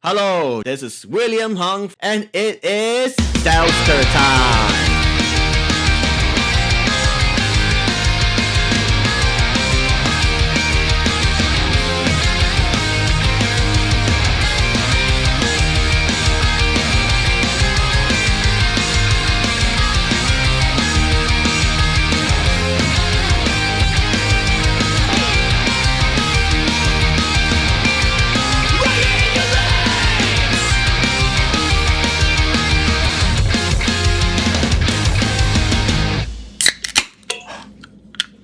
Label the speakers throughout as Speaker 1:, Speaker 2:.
Speaker 1: Hello, this is William Hung, and it is Seltzer Time.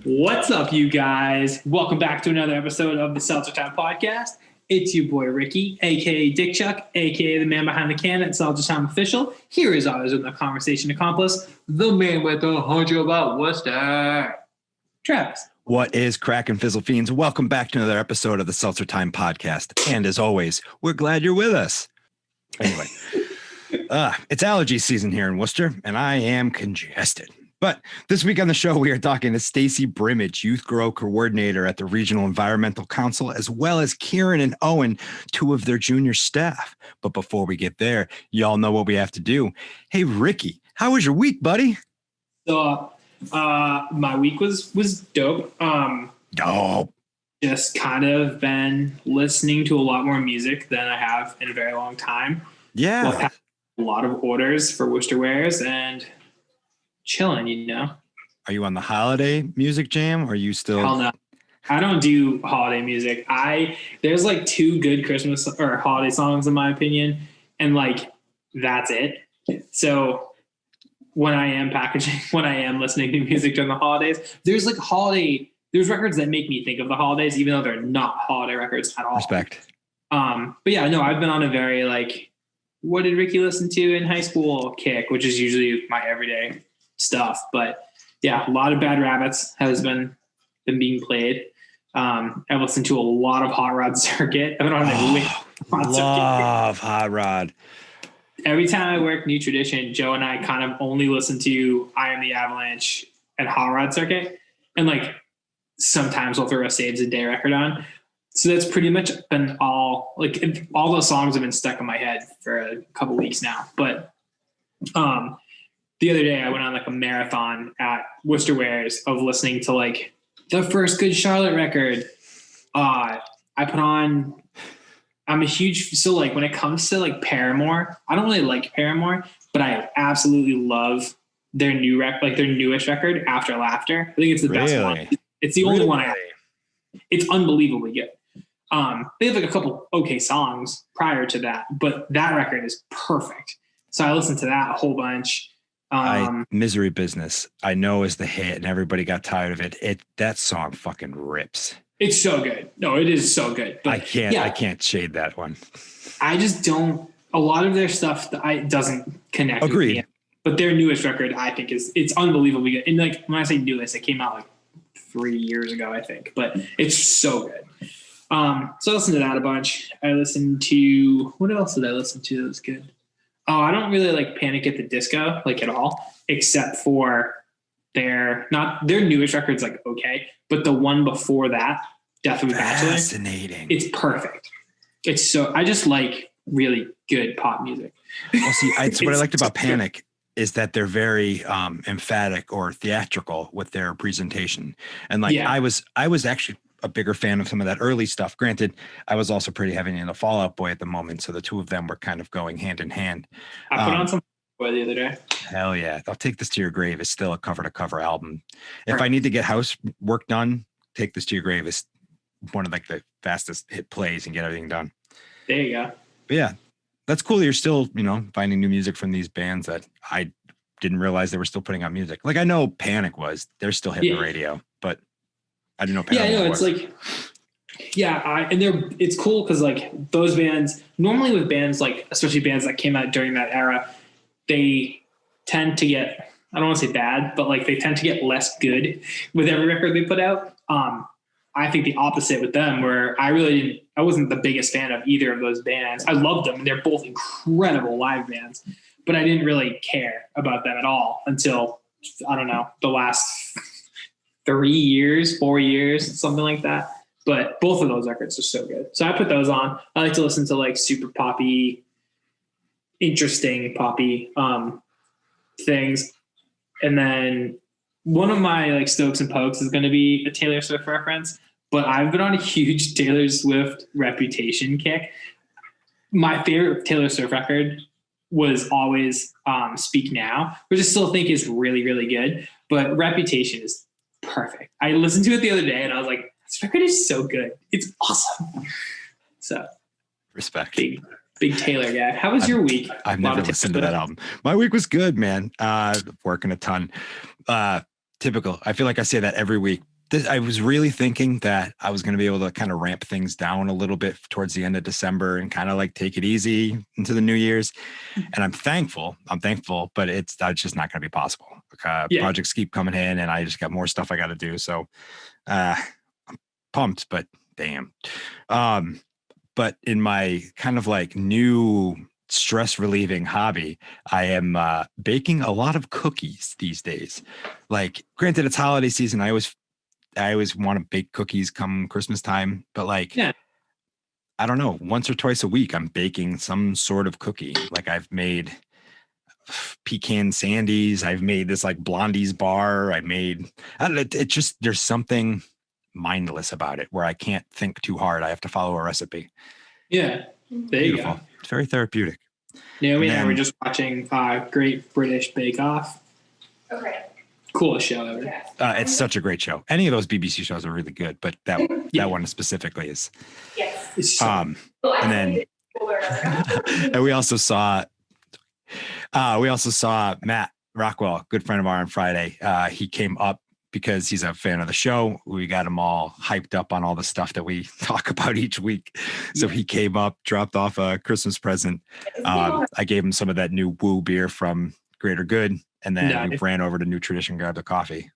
Speaker 2: What's up, you guys? Welcome back to another episode of the Seltzer Time podcast. It's your boy Ricky, aka Dick Chuck, aka the man behind the can at Seltzer Time Official. Here is always with my conversation accomplice, the man with the hunch about Worcester, Travis.
Speaker 3: What is crackin' fizzle fiends? Welcome back to another episode of the Seltzer Time podcast. And as always, we're glad you're with us. Anyway, it's allergy season here in Worcester, and I am congested. But this week on the show, we are talking to Stacie Brimmage, YouthGrow Coordinator at the Regional Environmental Council, as well as Kieran and Owen, two of their junior staff. But before we get there, y'all know what we have to do. Hey, Ricky, how was your week, buddy?
Speaker 2: So, my week was dope.
Speaker 3: Dope.
Speaker 2: Just kind of been listening to a lot more music than I have in a very long time.
Speaker 3: Yeah.
Speaker 2: I've had a lot of orders for Worcester wares and chilling, you know.
Speaker 3: Are you on the holiday music jam? Or are you still?
Speaker 2: Hell no. I don't do holiday music. There's like two good Christmas or holiday songs in my opinion, and like that's it. So when I am listening to music during the holidays, there's records that make me think of the holidays, even though they're not holiday records at all.
Speaker 3: Respect.
Speaker 2: But yeah, no, I've been on a very like, what did Ricky listen to in high school kick, which is usually my everyday stuff. But yeah, a lot of Bad Rabbits has been being played. I've listened to a lot of Hot Rod Circuit. I've been on
Speaker 3: love Hot Rod.
Speaker 2: Every time I work New Tradition, Joe and I kind of only listen to I Am the Avalanche and Hot Rod Circuit. And like sometimes we'll throw a Saves a Day record on. So that's pretty much been all those songs have been stuck in my head for a couple weeks now. But the other day I went on like a marathon at Worcester Wares of listening to like the first Good Charlotte record. I'm a huge, so like when it comes to like Paramore, I don't really like Paramore, but I absolutely love their newest record, After Laughter. I think it's the best one. It's the only one I have. It's unbelievably good. They have like a couple okay songs prior to that, but that record is perfect. So I listened to that a whole bunch.
Speaker 3: Misery Business, I know is the hit and everybody got tired of it. That song fucking rips.
Speaker 2: It's so good. No, it is so good. But
Speaker 3: I can't shade that one.
Speaker 2: I just don't, a lot of their stuff doesn't connect.
Speaker 3: Agreed.
Speaker 2: With me. But their newest record, I think it's unbelievably good. And like when I say newest, it came out like 3 years ago, I think, but it's so good. So I listened to that a bunch. I listened to, what else did I listen to that was good? Oh, I don't really like Panic at the Disco, like at all, except for their newest record's like okay, but the one before that, Death of a Bachelor.
Speaker 3: Fascinating.
Speaker 2: It's perfect. I just like really good pop music.
Speaker 3: Well, see, what I liked about Panic is that they're very emphatic or theatrical with their presentation. And like, yeah. I was actually a bigger fan of some of that early stuff. Granted, I was also pretty heavy into Fall Out Boy at the moment. So the two of them were kind of going hand in hand.
Speaker 2: I put on some Boy the other day.
Speaker 3: Hell yeah. I'll Take This to Your Grave is still a cover to cover album. If I need to get house work done, Take This to Your Grave is one of like the fastest hit plays and get everything done.
Speaker 2: There you go.
Speaker 3: But yeah, that's cool. You're still, finding new music from these bands that I didn't realize they were still putting out music. Like I know Panic they're still hitting the radio, but I didn't know Panic
Speaker 2: it's like, it's cool because like those bands, normally with bands like, especially bands that came out during that era, they tend to get, I don't want to say bad, but like they tend to get less good with every record they put out. I think the opposite with them, where I wasn't the biggest fan of either of those bands. I loved them and they're both incredible live bands, but I didn't really care about them at all until, I don't know, the last 3 years, 4 years, something like that. But both of those records are so good. So I put those on. I like to listen to like super poppy, interesting poppy things. And then one of my like Stokes and Pokes is going to be a Taylor Swift reference, but I've been on a huge Taylor Swift Reputation kick. My favorite Taylor Swift record was always Speak Now, which I still think is really, really good, but Reputation is perfect. I listened to it the other day and I was like, this record is so good. It's awesome. So
Speaker 3: Respect.
Speaker 2: Big Taylor guy. How was your week?
Speaker 3: I've never listened to that album. My week was good, man. Working a ton. Typical. I feel like I say that every week. I was really thinking that I was going to be able to kind of ramp things down a little bit towards the end of December and kind of like take it easy into the New Year's. And I'm thankful, but it's just not going to be possible. Projects keep coming in and I just got more stuff I got to do. So I'm pumped, but damn. But in my kind of like new stress relieving hobby, I am baking a lot of cookies these days. Like, granted, it's holiday season. I always want to bake cookies come Christmas time, but like, I don't know, once or twice a week, I'm baking some sort of cookie. Like I've made pecan sandies. I've made this like blondie's bar. I don't know, it just, there's something mindless about it where I can't think too hard. I have to follow a recipe.
Speaker 2: Yeah. There you go.
Speaker 3: It's very therapeutic.
Speaker 2: Naomi and I were just watching Great British Bake Off.
Speaker 4: Okay.
Speaker 2: Coolest show ever.
Speaker 3: It's such a great show. Any of those BBC shows are really good, but that one specifically is.
Speaker 4: Yes.
Speaker 3: And then and we also saw Matt Rockwell, good friend of ours, on Friday. He came up because he's a fan of the show. We got him all hyped up on all the stuff that we talk about each week. So he came up, dropped off a Christmas present. I gave him some of that new Woo beer from Greater Good. And then we ran over to New Tradition, grabbed a coffee.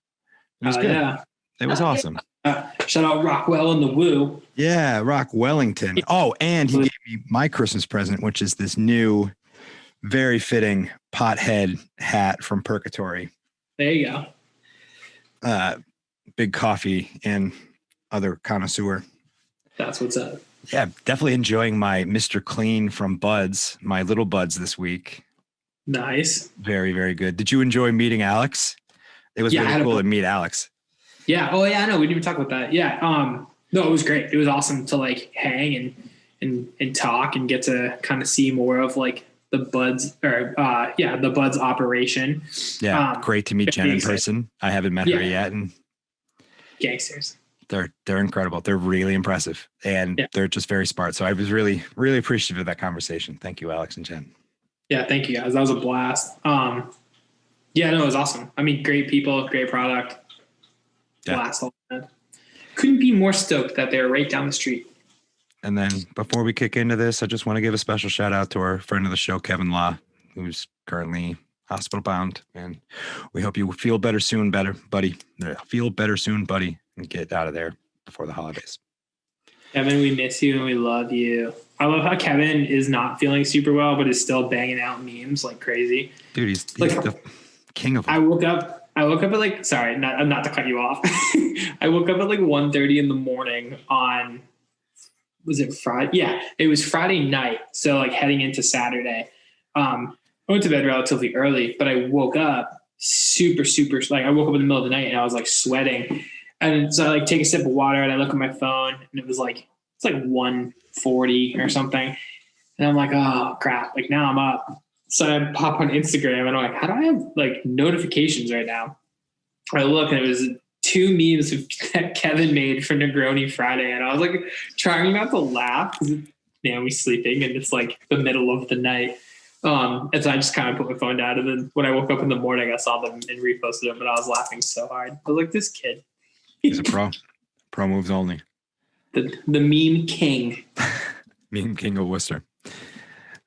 Speaker 3: It was good. Yeah. It was awesome.
Speaker 2: Shout out Rockwell and the Woo.
Speaker 3: Yeah, Rock Wellington. Oh, and he gave me my Christmas present, which is this new, very fitting pothead hat from Purgatory.
Speaker 2: There you go.
Speaker 3: Big coffee and other connoisseur.
Speaker 2: That's what's up.
Speaker 3: Yeah, definitely enjoying my Mr. Clean from Buds, my little Buds this week.
Speaker 2: Nice.
Speaker 3: Very, very good. Did you enjoy meeting Alex? It was really cool to meet Alex.
Speaker 2: Yeah. Oh yeah, I know. We didn't even talk about that. Yeah. No, it was great. It was awesome to like hang and talk and get to kind of see more of like the Buds the Buds operation.
Speaker 3: Yeah. Great to meet Jen in person. I haven't met her yet. And
Speaker 2: gangsters.
Speaker 3: They're incredible. They're really impressive and they're just very smart. So I was really, really appreciative of that conversation. Thank you, Alex and Jen.
Speaker 2: Yeah, thank you guys. That was a blast. No, it was awesome. I mean, great people, great product. Blast. Couldn't be more stoked that they're right down the street.
Speaker 3: And then before we kick into this, I just want to give a special shout out to our friend of the show, Kevin Law, who's currently hospital bound. And we hope you feel better soon, buddy. Feel better soon, buddy, and get out of there before the holidays.
Speaker 2: Kevin, we miss you and we love you. I love how Kevin is not feeling super well, but is still banging out memes like crazy.
Speaker 3: Dude, he's the king of them.
Speaker 2: I woke up at like, sorry, not to cut you off. I woke up at like 1:30 in the morning on, was it Friday? Yeah, it was Friday night. So like heading into Saturday. I went to bed relatively early, but I woke up super, like I woke up in the middle of the night and I was like sweating. And so I like take a sip of water and I look at my phone and it's like 1:40 or something. And I'm like, oh crap. Like now I'm up. So I pop on Instagram and I'm like, how do I have like notifications right now? I look and it was 2 memes that Kevin made for Negroni Friday. And I was like trying not to laugh because Naomi's sleeping and it's like the middle of the night. And so I just kind of put my phone down. And then when I woke up in the morning, I saw them and reposted them and I was laughing so hard. I was like, this kid.
Speaker 3: He's a pro. Pro moves only.
Speaker 2: The meme king.
Speaker 3: Meme king of Worcester.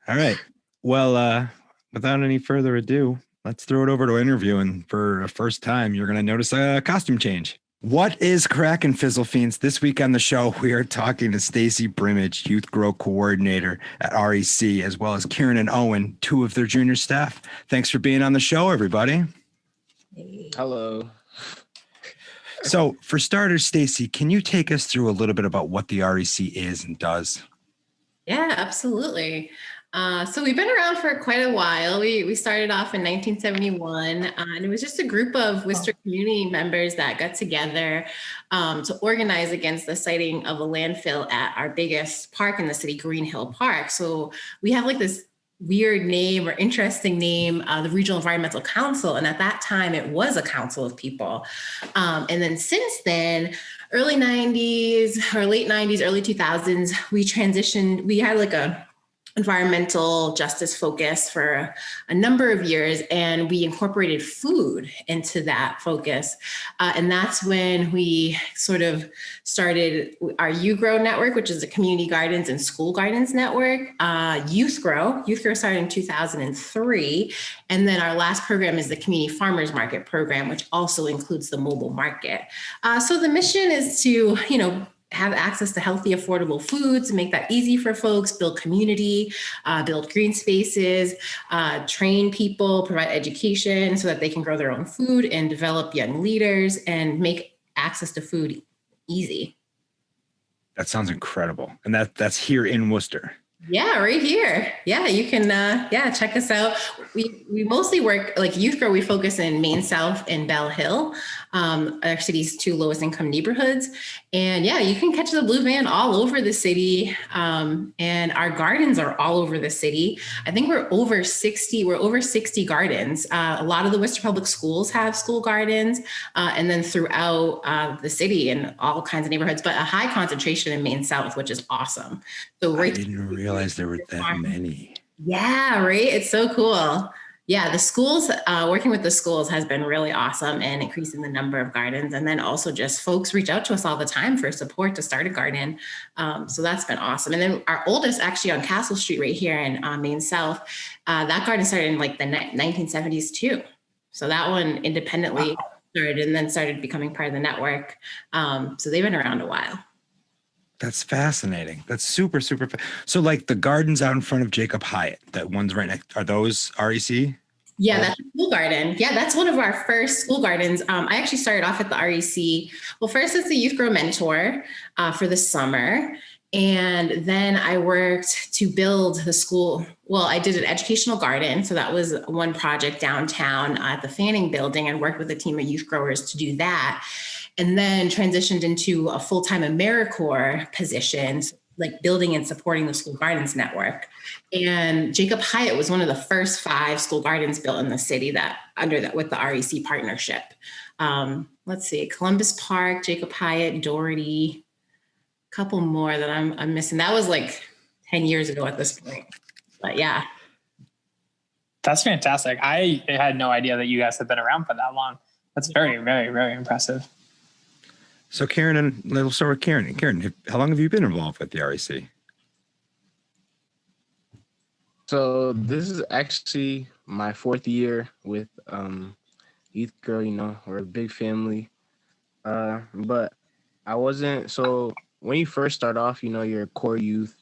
Speaker 3: All right. Well, without any further ado, let's throw it over to interview. And for a first time, you're going to notice a costume change. What is cracking, Fizzle Fiends? This week on the show, we are talking to Stacie Brimmage, YouthGrow Coordinator at REC, as well as Kieran and Owen, 2 of their junior staff. Thanks for being on the show, everybody.
Speaker 5: Hello.
Speaker 3: So for starters, Stacie, can you take us through a little bit about what the REC is and does?
Speaker 5: Yeah, absolutely. So we've been around for quite a while. We started off in 1971, and it was just a group of Worcester community members that got together to organize against the siting of a landfill at our biggest park in the city, Green Hill Park. So we have like this weird name or interesting name, the Regional Environmental Council. And at that time, it was a council of people. And then since then, early 90s or late 90s, early 2000s, we transitioned. We had like a environmental justice focus for a number of years, and we incorporated food into that focus. And that's when we sort of started our YouthGrow network, which is a community gardens and school gardens network. YouthGrow started in 2003. And then our last program is the Community Farmers Market program, which also includes the mobile market. So the mission is to, have access to healthy, affordable foods, make that easy for folks, build community, build green spaces, train people, provide education so that they can grow their own food and develop young leaders and make access to food easy.
Speaker 3: That sounds incredible. And that's here in Worcester.
Speaker 5: Yeah, right here. Yeah, you can, check us out. We mostly work, like YouthGrow, we focus in Main South and Bell Hill, our city's two lowest income neighborhoods. And yeah, you can catch the blue van all over the city. And our gardens are all over the city. I think we're over 60 gardens. A lot of the Worcester Public Schools have school gardens, and then throughout the city in all kinds of neighborhoods, but a high concentration in Main South, which is awesome. So
Speaker 3: I didn't realize there were that many.
Speaker 5: Yeah, right. It's so cool. Yeah, the schools, working with the schools has been really awesome and increasing the number of gardens. And then also just folks reach out to us all the time for support to start a garden. So that's been awesome. And then our oldest actually on Castle Street right here in Main South, that garden started in like the 1970s too. So that one independently started and then started becoming part of the network. So they've been around a while.
Speaker 3: That's fascinating. That's super, super. So like the gardens out in front of Jacob Hyatt, that one's right next, are those REC?
Speaker 5: Yeah, that's a school garden. Yeah, that's one of our first school gardens. I actually started off at the REC. Well, first as the YouthGrow mentor for the summer. And then I worked to build the school. Well, I did an educational garden. So that was one project downtown at the Fanning building and worked with a team of youth growers to do that. And then transitioned into a full-time AmeriCorps position, like building and supporting the school gardens network. And Jacob Hyatt was one of the first 5 school gardens built in the city with the REC partnership. Let's see, Columbus Park, Jacob Hyatt, Doherty, a couple more that I'm missing. That was like 10 years ago at this point, but yeah.
Speaker 2: That's fantastic. I had no idea that you guys have been around for that long. That's very, very, very impressive.
Speaker 3: So Kieran, and we'll start with Kieran. Kieran, how long have you been involved with the REC?
Speaker 6: So this is actually my 4th year with YouthGrow. We're a big family. But I wasn't, so when you first start off, you're a core youth,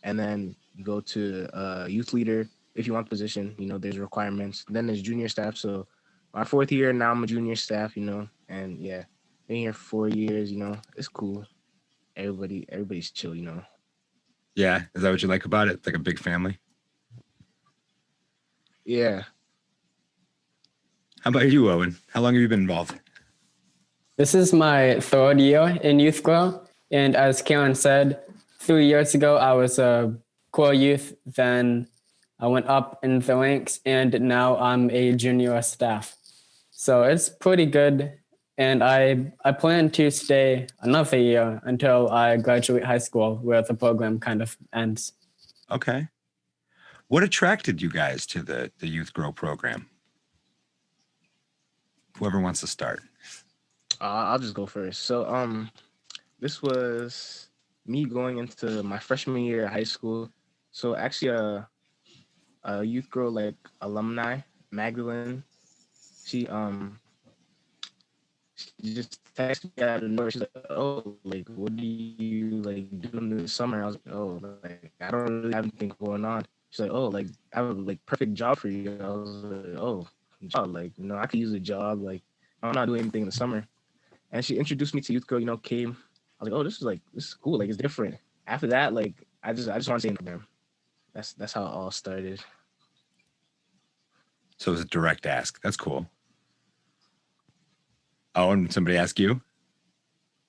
Speaker 6: and then you go to youth leader. If you want the position, there's requirements. Then there's junior staff. So my 4th year, now I'm a junior staff, and yeah. Been here for 4 years, it's cool. Everybody's chill,
Speaker 3: Yeah. Is that what you like about it? It's like a big family?
Speaker 6: Yeah.
Speaker 3: How about you, Owen? How long have you been involved?
Speaker 7: This is my 3rd year in YouthGrow. And as Kieran said, 3 years ago, I was a core youth. Then I went up in the ranks, and now I'm a junior staff. So it's pretty good. And I plan to stay another year until I graduate high school, where the program kind of ends.
Speaker 3: Okay. What attracted you guys to the YouthGrow program? Whoever wants to start.
Speaker 6: I'll just go first. So this was me going into my freshman year of high school. So actually a YouthGrow like alumni, Magdalene, she just texted me out of nowhere. She's like, "Oh, like, what do you like doing this summer?" I was like, "Oh, like, I don't really have anything going on." She's like, "Oh, like, I have a like perfect job for you." I was like, "Oh, job, like, I could use a job. Like, I'm not doing anything in the summer." And she introduced me to YouthGrow, came. I was like, oh, this is cool. Like, it's different. After that, like, I just want to stay in the program. That's how it all started.
Speaker 3: So it was a direct ask. That's cool. Oh, and somebody ask you?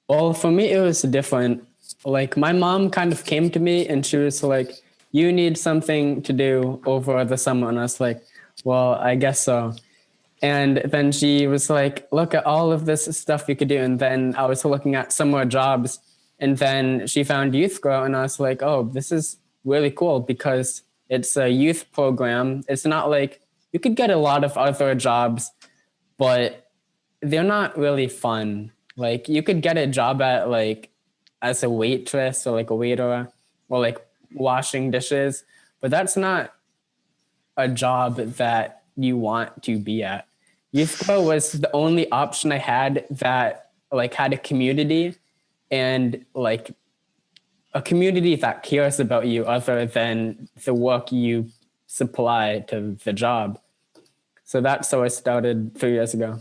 Speaker 7: Well, for me, it was different. Like, my mom kind of came to me and she was like, you need something to do over the summer. And I was like, well, I guess so. And then she was like, look at all of this stuff you could do. And then I was looking at summer jobs. And then she found YouthGrow. And I was like, oh, this is really cool because it's a youth program. It's not like you could get a lot of other jobs, but they're not really fun. Like, you could get a job at like as a waitress or like a waiter or like washing dishes, but that's not a job that you want to be at. YouthGrow was the only option I had that like had a community and like a community that cares about you other than the work you supply to the job. So that's how I started 3 years ago.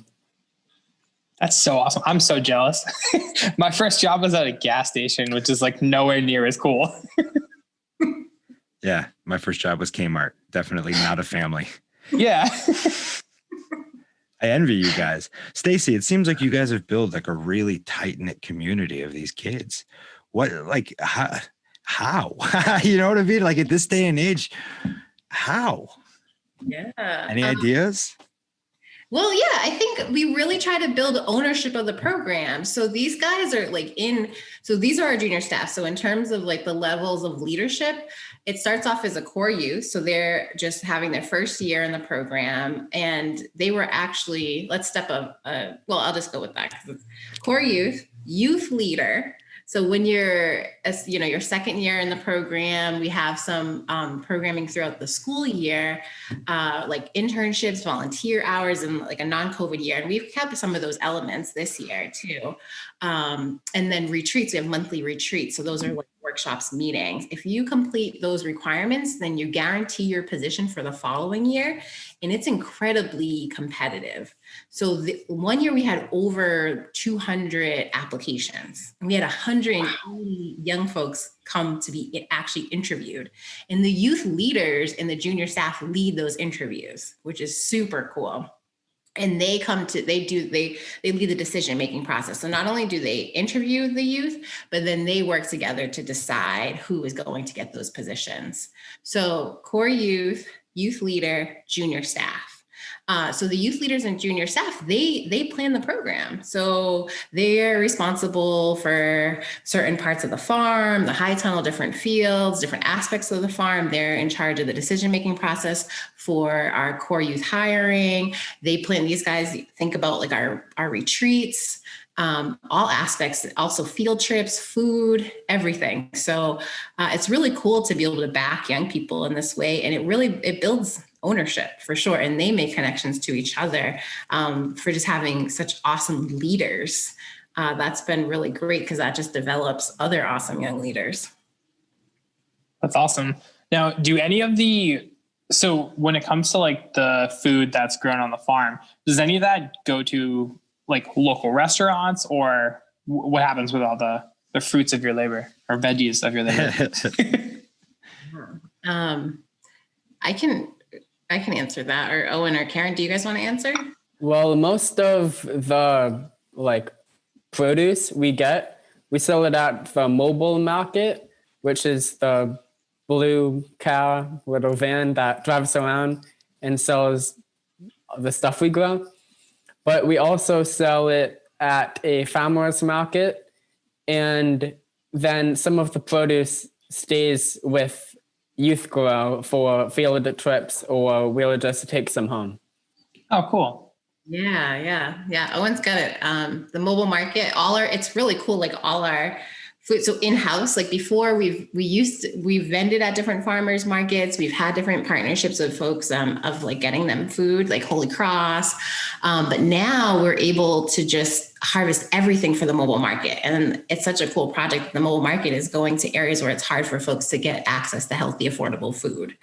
Speaker 2: That's so awesome. I'm so jealous. My first job was at a gas station, which is like nowhere near as cool.
Speaker 3: Yeah, my first job was Kmart. Definitely not a family.
Speaker 2: Yeah.
Speaker 3: I envy you guys. Stacie, it seems like you guys have built like a really tight-knit community of these kids. What, like, how? You know what I mean? Like at this day and age, how?
Speaker 5: Yeah.
Speaker 3: Any ideas?
Speaker 5: Well, yeah, I think we really try to build ownership of the program. So these guys are so these are our junior staff. So in terms of like the levels of leadership, it starts off as a core youth. So they're just having their first year in the program. And they were actually, let's step up. Well, I'll just go with that. Core youth leader. So when you're, your second year in the program, we have some programming throughout the school year, like internships, volunteer hours, and like a non-COVID year. And we've kept some of those elements this year too. And then retreats, we have monthly retreats. So those are like workshops, meetings. If you complete those requirements, then you guarantee your position for the following year. And it's incredibly competitive. So the 1 year we had over 200 applications. And we had 180 young folks come to be actually interviewed. And the youth leaders and the junior staff lead those interviews, which is super cool. And they lead the decision-making process. So not only do they interview the youth, but then they work together to decide who is going to get those positions. So core youth leader, junior staff. So the youth leaders and junior staff, they plan the program. So they're responsible for certain parts of the farm, the high tunnel, different fields, different aspects of the farm. They're in charge of the decision-making process for our core youth hiring. They plan, these guys think about like our retreats, all aspects, also field trips, food, everything. So it's really cool to be able to back young people in this way. And it builds ownership for sure. And they make connections to each other for just having such awesome leaders. That's been really great because that just develops other awesome young leaders.
Speaker 2: That's awesome. Now, so when it comes to like the food that's grown on the farm, does any of that go to like local restaurants, or what happens with all the fruits of your labor or veggies of your labor?
Speaker 5: I can answer that, or Owen or Karen, do you guys want to answer?
Speaker 7: Well, most of the like produce we sell it at the mobile market, which is the blue car little van that drives around and sells the stuff we grow. But we also sell it at a farmer's market, and then some of the produce stays with YouthGrow for field trips, or we'll just take some home.
Speaker 2: Oh, cool.
Speaker 5: Yeah. Owen's got it. The mobile market, it's really cool. Like all our food. So in-house, like before we've vended at different farmers markets. We've had different partnerships with folks of like getting them food, like Holy Cross. But now we're able to just harvest everything for the mobile market. And it's such a cool project. The mobile market is going to areas where it's hard for folks to get access to healthy, affordable food.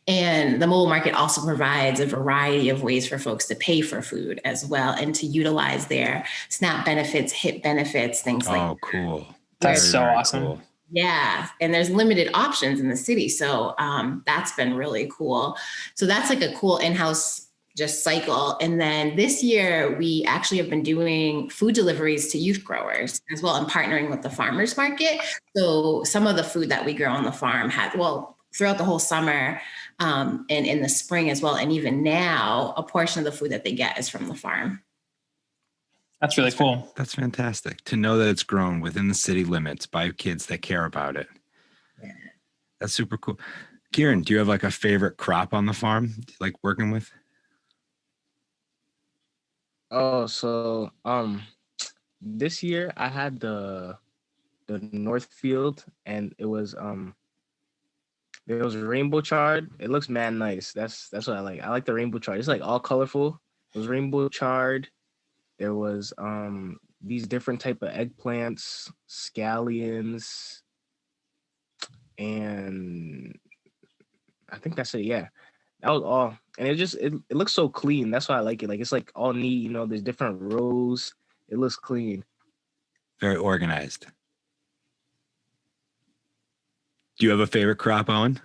Speaker 5: And the mobile market also provides a variety of ways for folks to pay for food as well and to utilize their SNAP benefits, HIP benefits, things like that.
Speaker 3: Oh, cool.
Speaker 2: That's
Speaker 3: Very,
Speaker 2: so
Speaker 3: very
Speaker 2: awesome.
Speaker 3: cool.
Speaker 5: Yeah. And there's limited options in the city. So that's been really cool. So that's like a cool in-house just cycle. And then this year, we actually have been doing food deliveries to youth growers as well and partnering with the farmers market. So some of the food that we grow on the farm throughout the whole summer and in the spring as well. And even now, a portion of the food that they get is from the farm.
Speaker 2: That's really cool.
Speaker 3: That's fantastic to know that it's grown within the city limits by kids that care about it.
Speaker 5: Yeah.
Speaker 3: That's super cool. Kieran, do you have like a favorite crop on the farm you like working with?
Speaker 6: Oh, so this year I had the North Field, and it was rainbow chard. It looks mad nice. That's what I like. I like the rainbow chard. It's like all colorful. It was rainbow chard. There was these different type of eggplants, scallions, and I think that's it. Yeah, that was all. And it looks so clean. That's why I like it. Like it's like all neat, you know, there's different rows. It looks clean.
Speaker 3: Very organized. Do you have a favorite crop, Owen?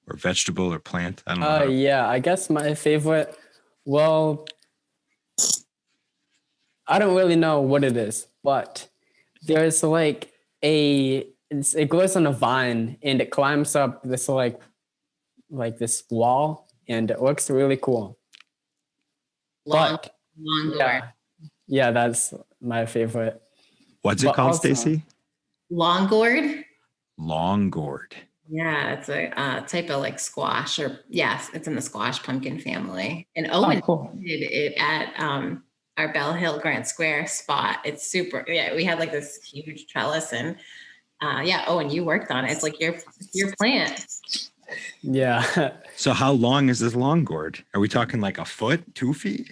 Speaker 3: Or vegetable or plant? I don't know.
Speaker 7: Yeah, I guess my favorite, well, I don't really know what it is, but there's like it grows on a vine and it climbs up this like this wall, and it looks really cool.
Speaker 5: Longboard.
Speaker 7: Yeah, that's my favorite.
Speaker 3: What's it
Speaker 7: But
Speaker 3: called,
Speaker 7: also-
Speaker 3: Stacie?
Speaker 5: Longboard.
Speaker 3: Longboard.
Speaker 5: Yeah, it's a type of like squash, or yes, it's in the squash pumpkin family. And Owen
Speaker 2: cool.
Speaker 5: did it at our Bell Hill Grant Square spot. It's super. Yeah, we had like this huge trellis, and Owen, you worked on it. It's like your plant.
Speaker 7: Yeah.
Speaker 3: So how long is this Longboard? Are we talking like a foot, 2 feet?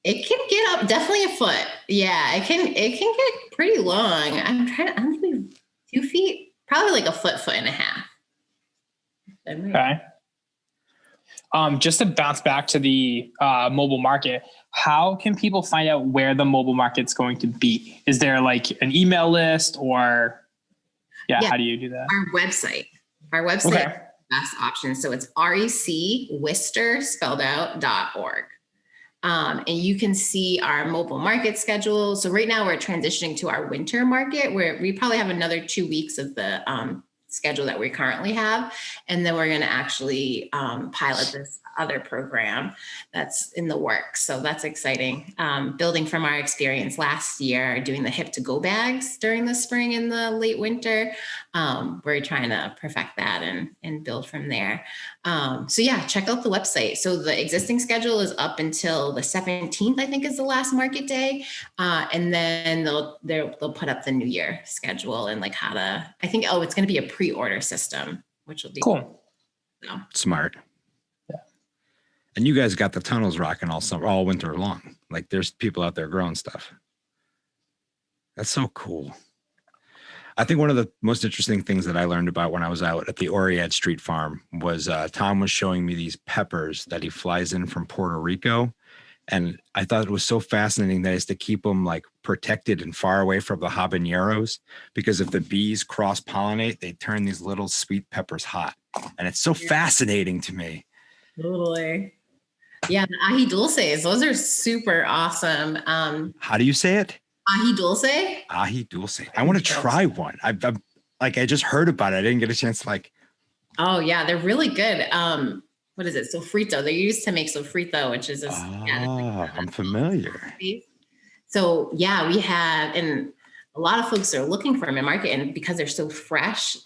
Speaker 5: It can get up definitely a foot. Yeah, it can get pretty long. I don't think 2 feet. Probably like a foot and a half.
Speaker 2: Okay. Just to bounce back to the mobile market, how can people find out where the mobile market's going to be? Is there like an email list or how do you do that?
Speaker 5: Our website
Speaker 2: Okay.
Speaker 5: is the best option. So it's recworcester spelled out.org. And you can see our mobile market schedule. So right now we're transitioning to our winter market, where we probably have another 2 weeks of the schedule that we currently have. And then we're going to actually pilot this other program that's in the works. So that's exciting. Building from our experience last year, doing the hip to go bags during the spring and the late winter. We're trying to perfect that and build from there. Check out the website. So the existing schedule is up until the 17th, I think is the last market day. And then they'll put up the new year schedule and like how to, it's going to be a pre-order system, which will be
Speaker 2: cool.
Speaker 3: Smart. Yeah. And you guys got the tunnels rocking all winter long. Like there's people out there growing stuff. That's so cool. I think one of the most interesting things that I learned about when I was out at the Oriad Street Farm was Tom was showing me these peppers that he flies in from Puerto Rico. And I thought it was so fascinating that is to keep them like protected and far away from the habaneros, because if the bees cross-pollinate, they turn these little sweet peppers hot. And it's so fascinating to me.
Speaker 5: Totally. Yeah, the ají dulces, those are super awesome.
Speaker 3: How do you say it?
Speaker 5: Ají dulce?
Speaker 3: Ají dulce. I want to try one. I just heard about it. I didn't get a chance to
Speaker 5: Oh yeah, they're really good. What is it? Sofrito. They're used to make sofrito, which is
Speaker 3: I'm familiar.
Speaker 5: So yeah, we have, and a lot of folks are looking for them in market, and because they're so fresh,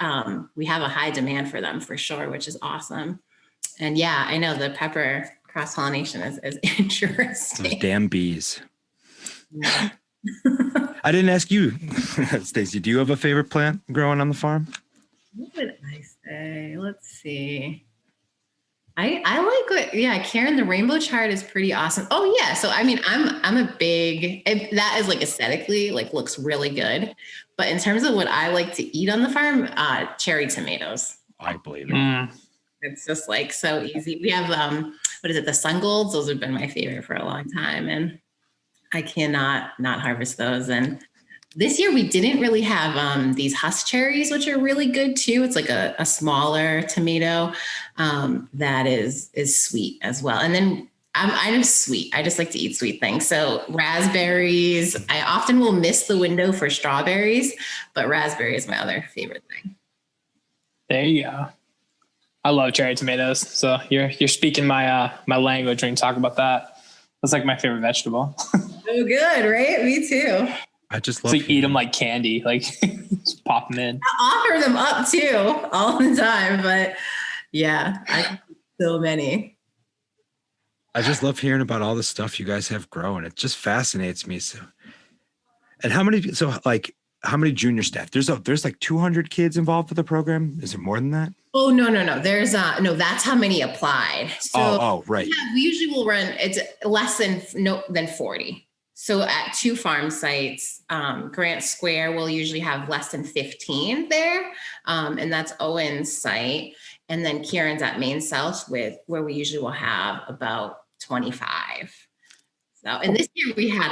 Speaker 5: we have a high demand for them for sure, which is awesome. And yeah, I know the pepper cross-pollination is interesting.
Speaker 3: Those damn bees.
Speaker 5: Yeah.
Speaker 3: I didn't ask you, Stacie. Do you have a favorite plant growing on the farm?
Speaker 5: What would I say? Let's see. I like what, yeah, Kieran, the rainbow chard is pretty awesome. Oh yeah. So, I mean, I'm a big, that is like aesthetically, like looks really good. But in terms of what I like to eat on the farm, cherry tomatoes.
Speaker 3: I believe it.
Speaker 5: It's just like so easy. We have, what is it? The sun golds. Those have been my favorite for a long time. And I cannot not harvest those. And this year we didn't really have these husk cherries, which are really good too. It's like a smaller tomato that is sweet as well. And then I'm sweet. I just like to eat sweet things. So raspberries, I often will miss the window for strawberries, but raspberry is my other favorite thing.
Speaker 2: There you go. I love cherry tomatoes. So you're speaking my my language when you talk about that. That's like my favorite vegetable.
Speaker 5: Oh, good, right? Me too.
Speaker 3: I just love
Speaker 2: to eat them like candy, like just pop them in.
Speaker 5: I offer them up too all the time, but yeah, I can eat so many.
Speaker 3: I just love hearing about all the stuff you guys have growing. It just fascinates me. So, and how many junior staff? There's like 200 kids involved with the program. Is it more than that?
Speaker 5: Oh, no. There's no, that's how many applied. So
Speaker 3: right.
Speaker 5: We usually will run, it's less than 40. So at 2 farm sites, Grant Square will usually have less than 15 there. And that's Owen's site. And then Kieran's at Main South where we usually will have about 25. So, and this year we had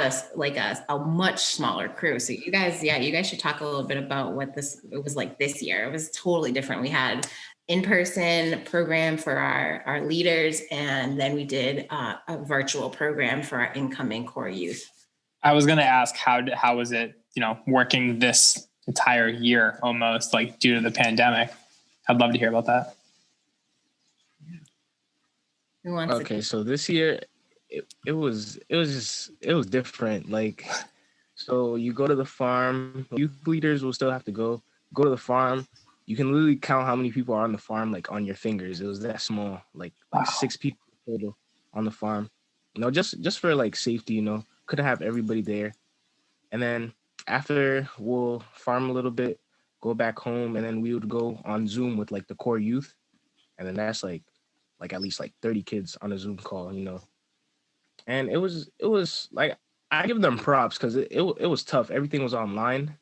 Speaker 5: a much smaller crew. So you guys should talk a little bit about what it was like this year. It was totally different. We had in-person program for our leaders, and then we did a virtual program for our incoming core youth.
Speaker 2: I was going to ask how was it, working this entire year almost, like due to the pandemic? I'd love to hear about that.
Speaker 6: Okay, so this year it was different. Like, so you go to the farm, youth leaders will still have to go to the farm. You can literally count how many people are on the farm, like on your fingers. It was that small, like 6 people total on the farm. Just for like safety, couldn't have everybody there. And then after we'll farm a little bit, go back home, and then we would go on Zoom with like the core youth. And then that's like at least like 30 kids on a Zoom call, And it was like, I give them props because it was tough. Everything was online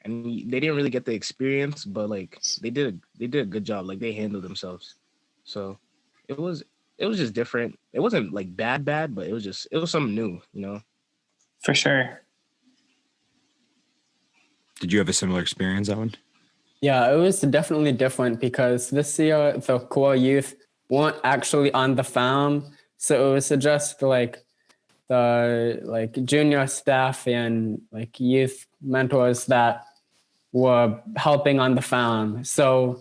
Speaker 6: and they didn't really get the experience, but like they did a good job. Like they handled themselves. So it was just different. It wasn't like bad, but it was something new,
Speaker 2: For sure.
Speaker 3: Did you have a similar experience, Owen?
Speaker 7: Yeah, it was definitely different because this year the core youth weren't actually on the farm. So it was just like the junior staff and like youth mentors that were helping on the farm. So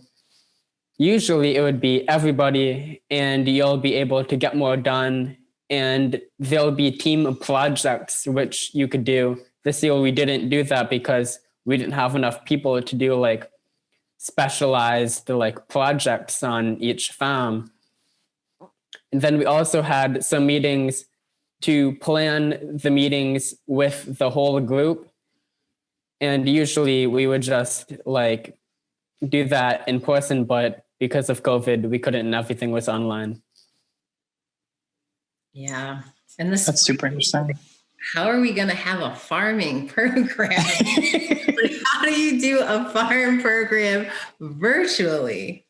Speaker 7: usually it would be everybody and you'll be able to get more done, and there'll be team projects which you could do. This year we didn't do that because we didn't have enough people to do like specialized like projects on each farm. And then we also had some meetings to plan the meetings with the whole group. And usually we would just like do that in person, but because of COVID, we couldn't, and everything was online.
Speaker 5: Yeah. And
Speaker 2: That's super interesting.
Speaker 5: How are we going to have a farming program? Like, how do you do a farm program virtually?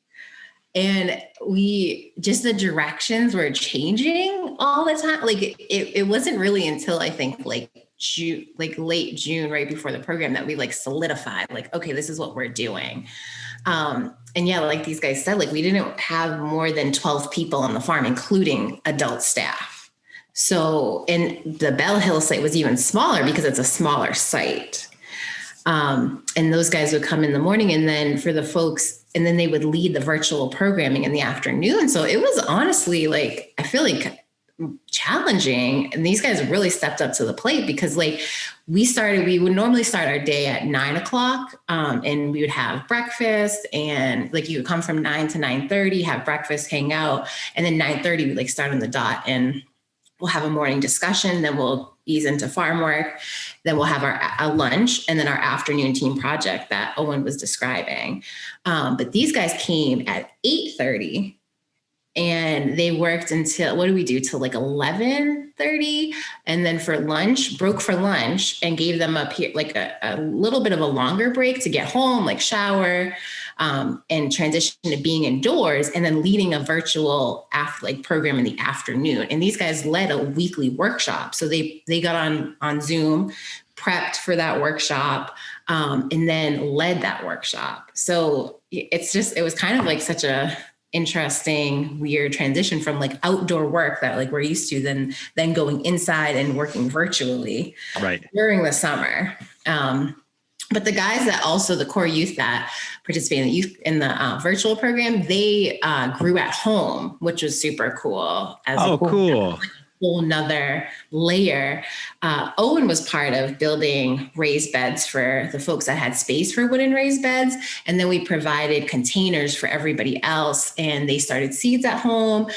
Speaker 5: And the directions were changing all the time. Like it wasn't really until I think like June, like late June, right before the program, that we like solidified, like, okay, this is what we're doing. And yeah, like these guys said, like we didn't have more than 12 people on the farm, including adult staff. So, and the Bell Hill site was even smaller because it's a smaller site. And those guys would come in the morning, and then for the folks, and then they would lead the virtual programming in the afternoon. So it was honestly like, I feel like challenging. And these guys really stepped up to the plate because like we would normally start our day at 9:00, and we would have breakfast, and like you would come from 9 to 9:30, have breakfast, hang out. And then 9:30, we like start on the dot. And we'll have a morning discussion, then we'll ease into farm work, then we'll have our lunch, and then our afternoon team project that Owen was describing. But these guys came at 8:30 and they worked until, what do we do, till like 11:30, and then for lunch, broke for lunch and gave them a little bit of a longer break to get home, like shower, and transition to being indoors, and then leading a virtual program in the afternoon. And these guys led a weekly workshop. So they got on Zoom, prepped for that workshop, and then led that workshop. So it was kind of like such a interesting, weird transition from like outdoor work that like we're used to, then going inside and working virtually during the summer. But the guys that also, the core youth that participate in the virtual program, they grew at home, which was super cool.
Speaker 3: Cool.
Speaker 5: Whole nother layer. Owen was part of building raised beds for the folks that had space for wooden raised beds. And then we provided containers for everybody else. And they started seeds at home.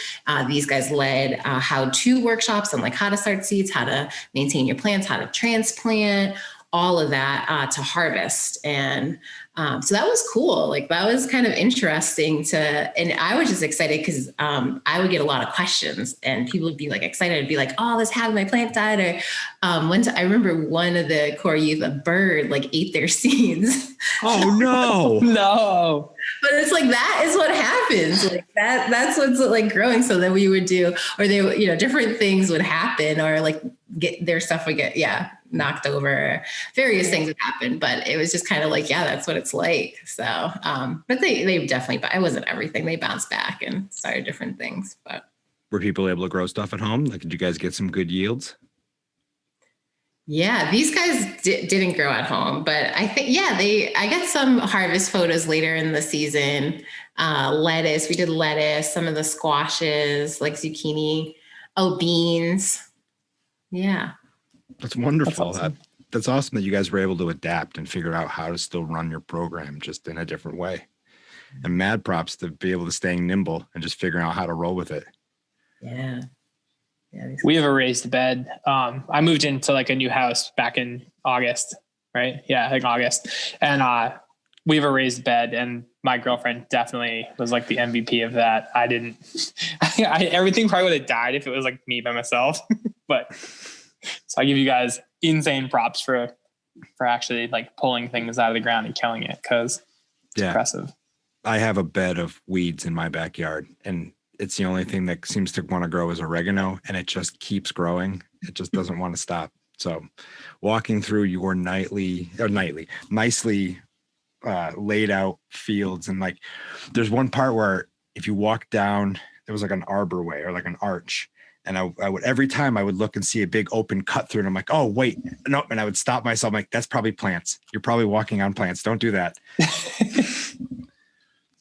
Speaker 5: These guys led how-to workshops on like how to start seeds, how to maintain your plants, how to transplant, all of that to harvest. And so that was cool. Like that was kind of interesting and I was just excited because I would get a lot of questions and people would be like excited to be like, oh, this happened, my plant died. Or I remember one of the core youth, a bird like ate their seeds.
Speaker 3: Oh no.
Speaker 7: No.
Speaker 5: But it's like, that is what happens. Like that's what's like growing. So then we would do, or they, different things would happen, or like their stuff would get, knocked over, various things would happen, but it was just kind of like, that's what it's like. So, but they definitely, but it wasn't everything. They bounced back and started different things, but.
Speaker 3: Were people able to grow stuff at home? Like, did you guys get some good yields?
Speaker 5: Yeah, these guys didn't grow at home, but I think, I got some harvest photos later in the season. Lettuce, we did lettuce, some of the squashes, like zucchini, beans. Yeah.
Speaker 3: That's wonderful.
Speaker 7: That's awesome.
Speaker 3: That's awesome that you guys were able to adapt and figure out how to still run your program just in a different way. And mad props to be able to stay nimble and just figuring out how to roll with it.
Speaker 5: Yeah.
Speaker 2: We have a raised bed. I moved into like a new house back in August, right? Yeah, like August. And we have a raised bed, and my girlfriend definitely was like the MVP of that. I didn't, everything probably would have died if it was like me by myself, but so I give you guys insane props for actually like pulling things out of the ground and killing it, because it's impressive.
Speaker 3: I have a bed of weeds in my backyard, and it's the only thing that seems to want to grow is oregano, and it just keeps growing. It just doesn't want to stop. So walking through your nicely laid out fields, and like there's one part where if you walk down, there was like an arbor way or like an arch. And I would, every time I would look and see a big open cut through, and I'm like, oh, wait, no. And I would stop myself. I'm like, that's probably plants. You're probably walking on plants. Don't do that.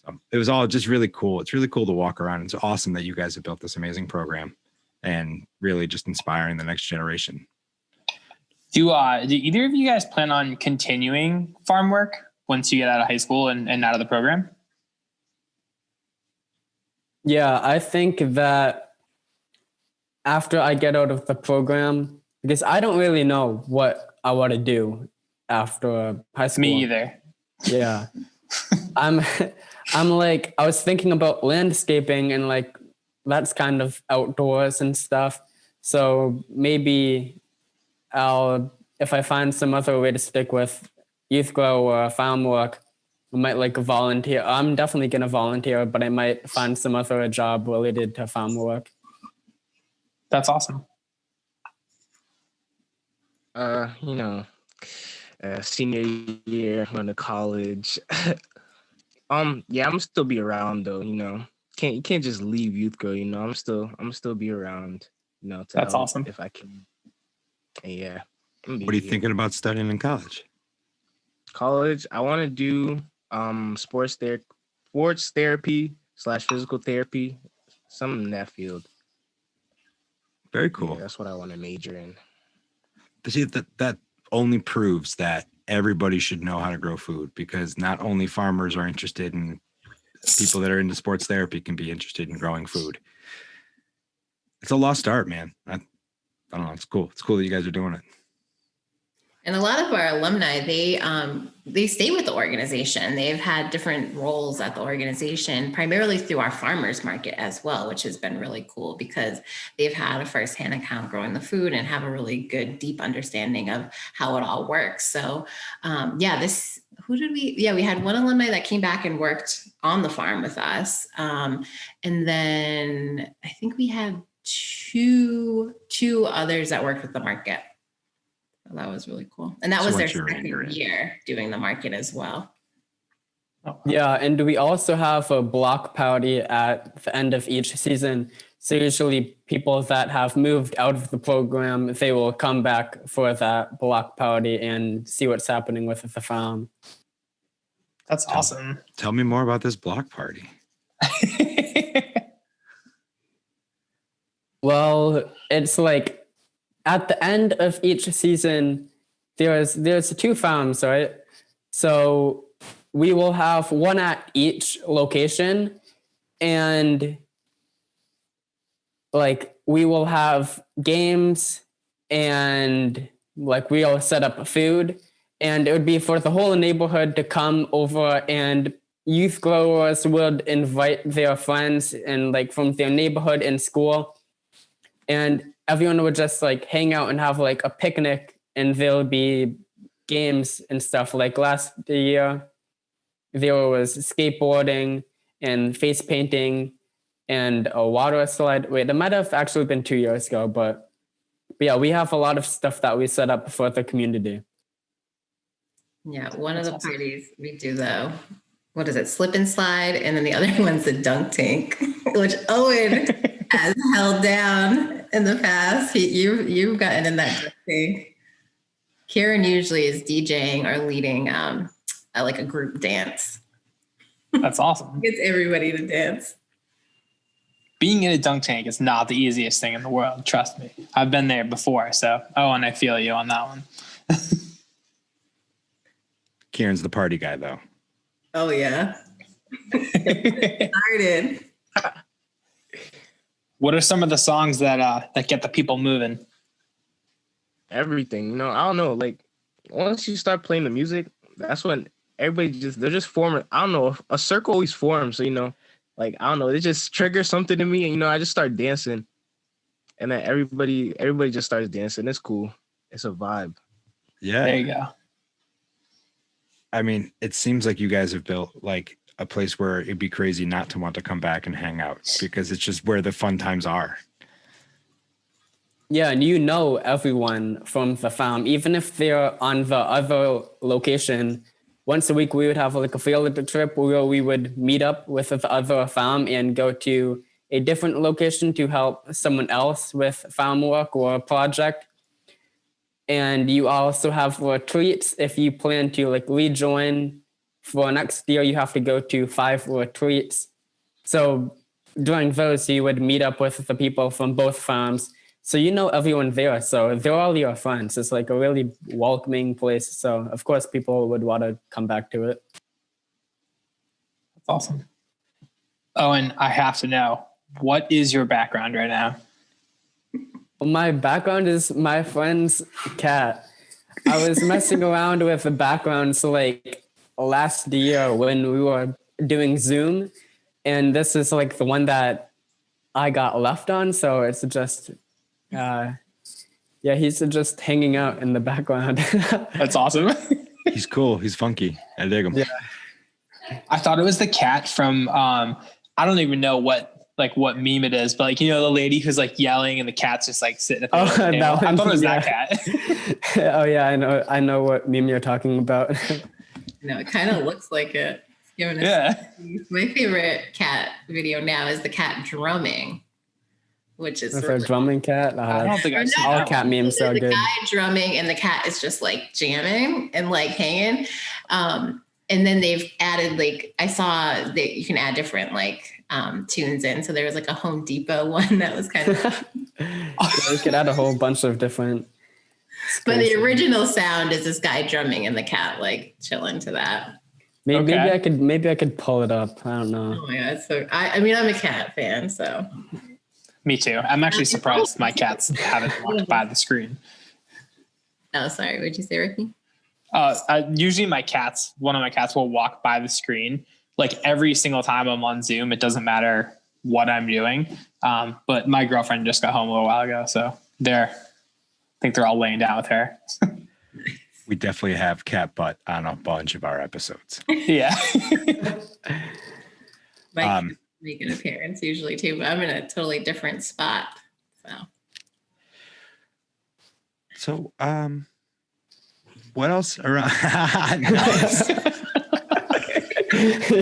Speaker 3: So it was all just really cool. It's really cool to walk around. It's awesome that you guys have built this amazing program and really just inspiring the next generation.
Speaker 2: Do either of you guys plan on continuing farm work once you get out of high school and out of the program?
Speaker 7: Yeah, I think that after I get out of the program, because I don't really know what I want to do after high school.
Speaker 2: Me either.
Speaker 7: Yeah. I'm like, I was thinking about landscaping, and like, that's kind of outdoors and stuff. So maybe if I find some other way to stick with YouthGrow or farm work, I might like volunteer. I'm definitely going to volunteer, but I might find some other job related to farm work.
Speaker 2: That's awesome.
Speaker 6: Senior year, going to college. Yeah, I'm still be around though. You can't just leave YouthGrow. I'm still be around. To
Speaker 2: that's
Speaker 6: help
Speaker 2: awesome
Speaker 6: if I can. And yeah.
Speaker 3: What are you thinking about studying in college?
Speaker 6: College, I want to do sports therapy / physical therapy, something in that field.
Speaker 3: Very cool.
Speaker 6: Yeah, that's what I want to major in.
Speaker 3: See, that only proves that everybody should know how to grow food, because not only farmers are interested in, people that are into sports therapy can be interested in growing food. It's a lost art, man. I don't know. It's cool. It's cool that you guys are doing it.
Speaker 5: And a lot of our alumni, they stay with the organization. They've had different roles at the organization, primarily through our farmers market as well, which has been really cool because they've had a firsthand account growing the food and have a really good, deep understanding of how it all works. So we had one alumni that came back and worked on the farm with us. And then I think we had two others that worked with the market. So that was really cool. And that was their second year doing the market as well.
Speaker 7: Yeah, and we also have a block party at the end of each season. So usually people that have moved out of the program, they will come back for that block party and see what's happening with the farm.
Speaker 8: That's awesome.
Speaker 3: Tell me more about this block party.
Speaker 7: Well, it's like at the end of each season, there's 2 farms, right? So we will have one at each location, and like we will have games, and like we'll set up food, and it would be for the whole neighborhood to come over, and youth growers would invite their friends and like from their neighborhood and school, and everyone would just like hang out and have like a picnic, and there'll be games and stuff. Like last year, there was skateboarding and face painting and a water slide. Wait, it might have actually been 2 years ago, but yeah, we have a lot of stuff that we set up for the community.
Speaker 5: Yeah, one of the parties we do though, what is it, slip and slide, and then the other one's the dunk tank, which Owen has held down in the past. You've gotten in that dunk tank. Kieran usually is DJing or leading like a group dance.
Speaker 8: That's awesome.
Speaker 5: Gets everybody to dance.
Speaker 8: Being in a dunk tank is not the easiest thing in the world. Trust me. I've been there before. So, and I feel you on that one.
Speaker 3: Kieran's the party guy, though.
Speaker 5: Oh, yeah. Started.
Speaker 8: What are some of the songs that get the people moving?
Speaker 6: Everything, I don't know. Like once you start playing the music, that's when everybody they're just forming. I don't know. A circle always forms. So like I don't know. It just triggers something to me, and I just start dancing, and then everybody just starts dancing. It's cool. It's a vibe.
Speaker 3: Yeah.
Speaker 8: There you go.
Speaker 3: I mean, it seems like you guys have built like a place where it'd be crazy not to want to come back and hang out because it's just where the fun times are.
Speaker 7: Yeah, and everyone from the farm, even if they're on the other location. Once a week, we would have like a field trip where we would meet up with the other farm and go to a different location to help someone else with farm work or a project. And you also have retreats. If you plan to like rejoin for next year, you have to go to 5 retreats. So during those, you would meet up with the people from both farms. So everyone there. So they're all your friends. It's like a really welcoming place. So of course, people would want to come back to it.
Speaker 8: That's awesome. Owen, I have to know, what is your background right now?
Speaker 7: My background is my friend's cat. I was messing around with the backgrounds like last year when we were doing Zoom. And this is like the one that I got left on. So it's just, he's just hanging out in the background.
Speaker 8: That's awesome.
Speaker 3: He's cool. He's funky. I dig him.
Speaker 7: Yeah.
Speaker 8: I thought it was the cat from, I don't even know what meme it is, but like, the lady who's like yelling and the cat's just like sitting at the table. I thought it was that cat.
Speaker 7: Oh yeah, I know what meme you're talking about.
Speaker 5: It kind of looks like it. My favorite cat video now is the cat drumming, which is
Speaker 7: for a drumming cat.
Speaker 8: I don't think I've seen
Speaker 7: all
Speaker 8: that
Speaker 7: cat memes are
Speaker 5: the
Speaker 7: good.
Speaker 5: guy drumming and the cat is just like jamming and like hanging. And then they've added I saw that you can add different tunes in. So there was like a Home Depot one that was kind of.
Speaker 7: You could add a whole bunch of different.
Speaker 5: But the original sound is this guy drumming and the cat chilling to that.
Speaker 7: Maybe I could pull it up. I don't know.
Speaker 5: Oh my god! So I'm a cat fan, so.
Speaker 8: Me too. I'm actually surprised my cats haven't walked by the screen.
Speaker 5: Oh, sorry. What'd you say, Ricky?
Speaker 8: Usually one of my cats will walk by the screen like every single time I'm on Zoom. It doesn't matter what I'm doing. But my girlfriend just got home a little while ago. So I think they're all laying down with her.
Speaker 3: We definitely have cat butt on a bunch of our episodes.
Speaker 8: Yeah.
Speaker 5: Mike make an appearance usually too, but I'm in a totally different spot.
Speaker 3: So, what else around? Nice.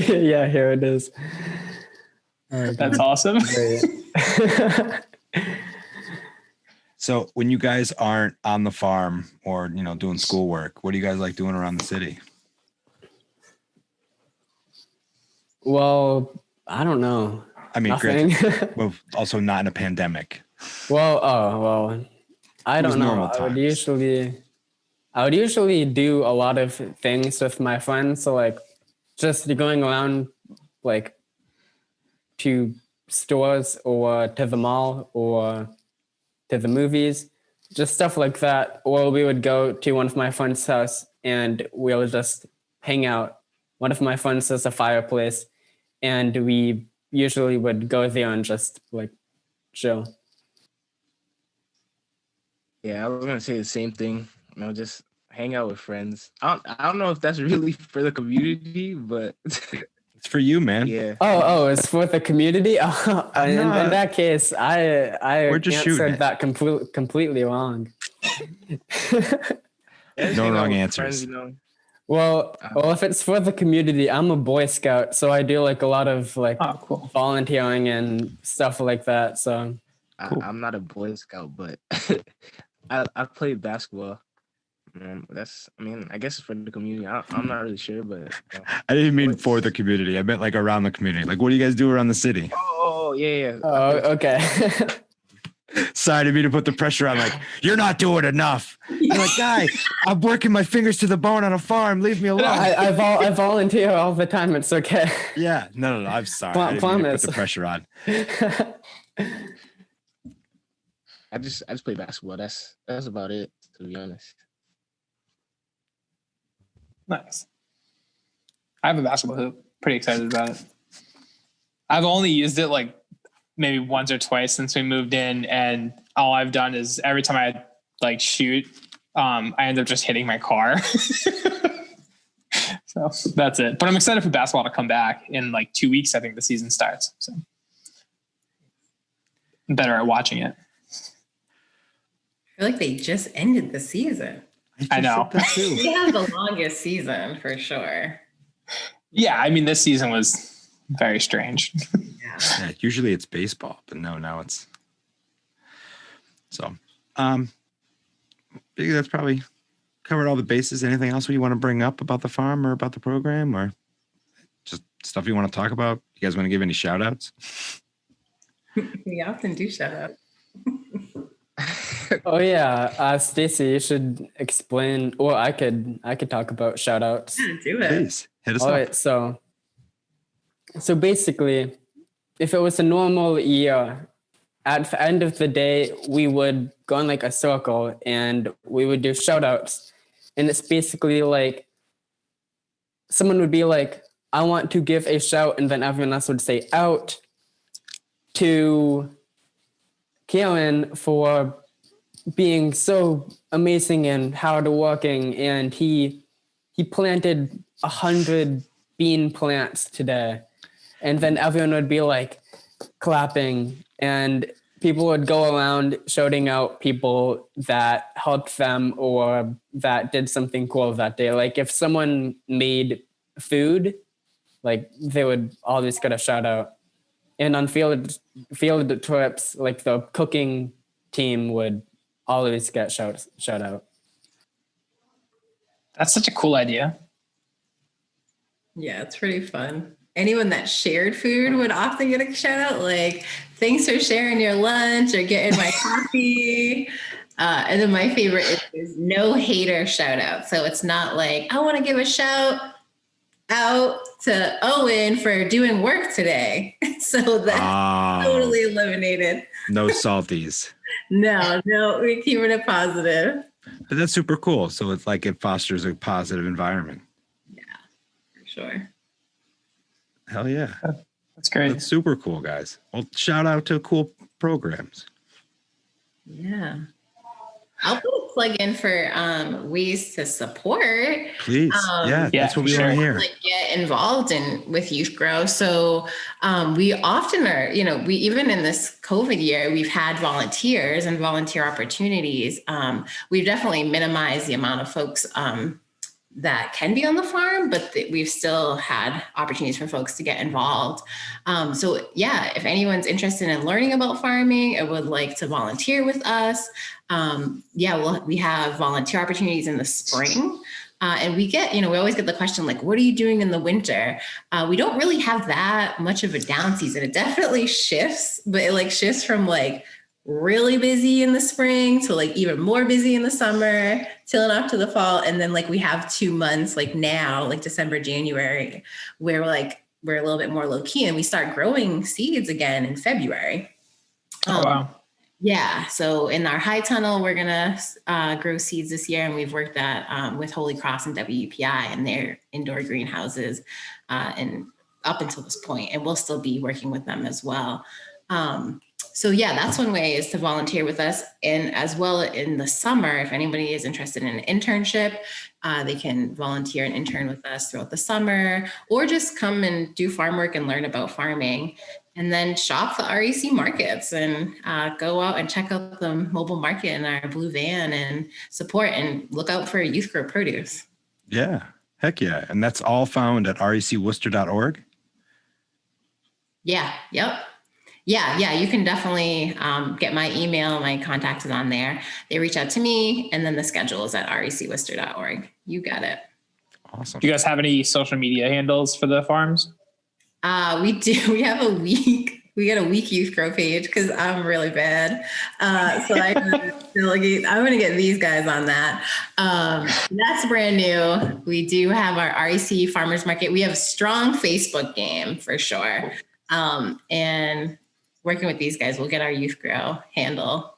Speaker 7: Yeah, here it is.
Speaker 8: That's awesome.
Speaker 3: So when you guys aren't on the farm or, doing schoolwork, what do you guys like doing around the city?
Speaker 7: Well, I don't know.
Speaker 3: I mean,
Speaker 7: Nothing.
Speaker 3: well, also not in a pandemic.
Speaker 7: Well, I don't know.
Speaker 3: normal
Speaker 7: I would usually do a lot of things with my friends. So like just going around like to stores or to the mall or to the movies, just stuff like that. Or we would go to one of my friends' house and we'll just hang out. One of my friends has a fireplace and we usually would go there and just like chill.
Speaker 6: Yeah, I was gonna say the same thing. Just hang out with friends. I don't know if that's really for the community, but
Speaker 3: It's for you, man.
Speaker 6: yeah.
Speaker 7: Oh, it's for the community. Oh, in that case, I
Speaker 3: We're just shooting
Speaker 7: answered
Speaker 3: it.
Speaker 7: that completely wrong.
Speaker 3: No wrong answers.
Speaker 7: Well, if it's for the community, I'm a Boy Scout, so I do like a lot of like
Speaker 8: Cool.
Speaker 7: volunteering and stuff like that. So
Speaker 3: Cool.
Speaker 6: I'm not a Boy Scout, but I played basketball. I guess it's for the community. I'm not really sure, but
Speaker 3: I didn't mean for the community. I meant like around the community. Like, what do you guys do around the city?
Speaker 6: Oh yeah.
Speaker 7: oh, okay.
Speaker 3: Sorry to me to put the pressure on. Like, you're not doing enough. I'm like, guy, I'm working my fingers to the bone on a farm. Leave me alone.
Speaker 7: I volunteer all the time. It's okay.
Speaker 3: Yeah. No. I'm sorry. I didn't mean to put the pressure on.
Speaker 6: I just play basketball. That's about it, to be honest.
Speaker 8: Nice. I have a basketball hoop. Pretty excited about it. I've only used it like maybe once or twice since we moved in, and all I've done is every time I like shoot, I end up just hitting my car. So that's it. But I'm excited for basketball to come back in like 2 weeks. I think the season starts. So I'm better at watching it.
Speaker 5: I feel like they just ended the season.
Speaker 8: I know.
Speaker 5: They have the longest season for sure.
Speaker 8: Yeah, I mean, this season was very strange.
Speaker 3: Yeah, usually it's baseball, but no, now it's so. I think that's probably covered all the bases. Anything else you want to bring up about the farm or about the program, or just stuff you want to talk about? You guys want to give any shout outs?
Speaker 5: We often do shout out.
Speaker 7: Oh yeah, Stacie, you should explain. Or I could talk about shout outs.
Speaker 5: Yeah, do it.
Speaker 3: Please hit us
Speaker 7: All
Speaker 3: up.
Speaker 7: right, so basically, if it was a normal year, at the end of the day, we would go in like a circle and we would do shout outs. And it's basically like someone would be like, I want to give a shout, and then everyone else would say out to Kieran for being so amazing and hardworking, and he planted 100 bean plants today. And then everyone would be like clapping, and people would go around shouting out people that helped them or that did something cool that day. Like if someone made food, like they would always get a shout out. And on field trips, like the cooking team would always get shout out.
Speaker 8: That's such a cool idea.
Speaker 5: Yeah, it's pretty fun. Anyone that shared food would often get a shout out, like, thanks for sharing your lunch or getting my coffee. And then my favorite is no hater shout out. So it's not like, I want to give a shout out to Owen for doing work today. So that's totally eliminated.
Speaker 3: No salties.
Speaker 5: No, we're keeping it positive.
Speaker 3: But that's super cool. So it's like it fosters a positive environment.
Speaker 5: Yeah, for sure.
Speaker 3: Hell yeah.
Speaker 8: That's great.
Speaker 3: That's super cool, guys. Well, shout out to cool programs.
Speaker 5: Yeah. I'll put a plug in for ways to support.
Speaker 3: Please. That's what we want to hear.
Speaker 5: Like get involved with YouthGrow. So we often are, we even in this COVID year, we've had volunteers and volunteer opportunities. We've definitely minimized the amount of folks that can be on the farm, but we've still had opportunities for folks to get involved. So yeah, if anyone's interested in learning about farming or would like to volunteer with us, we have volunteer opportunities in the spring. And we get, we always get the question, like, what are you doing in the winter? We don't really have that much of a down season. It definitely shifts, but it shifts from really busy in the spring to even more busy in the summer till and up to the fall. And then we have 2 months now, December, January, where we're a little bit more low key and we start growing seeds again in February.
Speaker 8: Wow.
Speaker 5: Yeah. So in our high tunnel, we're going to grow seeds this year. And we've worked that with Holy Cross and WPI and their indoor greenhouses and up until this point, and we'll still be working with them as well. So yeah, that's one way is to volunteer with us. And as well in the summer, if anybody is interested in an internship, they can volunteer and intern with us throughout the summer, or just come and do farm work and learn about farming, and then shop the REC markets and go out and check out the mobile market in our blue van and support and look out for YouthGrow produce.
Speaker 3: Yeah. Heck yeah. And that's all found at recworcester.org.
Speaker 5: Yeah. Yep. Yeah, you can definitely get my email. My contact is on there. They reach out to me, and then the schedule is at recworcester.org. You got it.
Speaker 3: Awesome.
Speaker 8: Do you guys have any social media handles for the farms?
Speaker 5: We do. We have we got a week YouthGrow page because I'm really bad. So I'm going to get these guys on that. That's brand new. We do have our REC Farmers Market. We have a strong Facebook game for sure. And working with these guys, we'll get our YouthGrow handle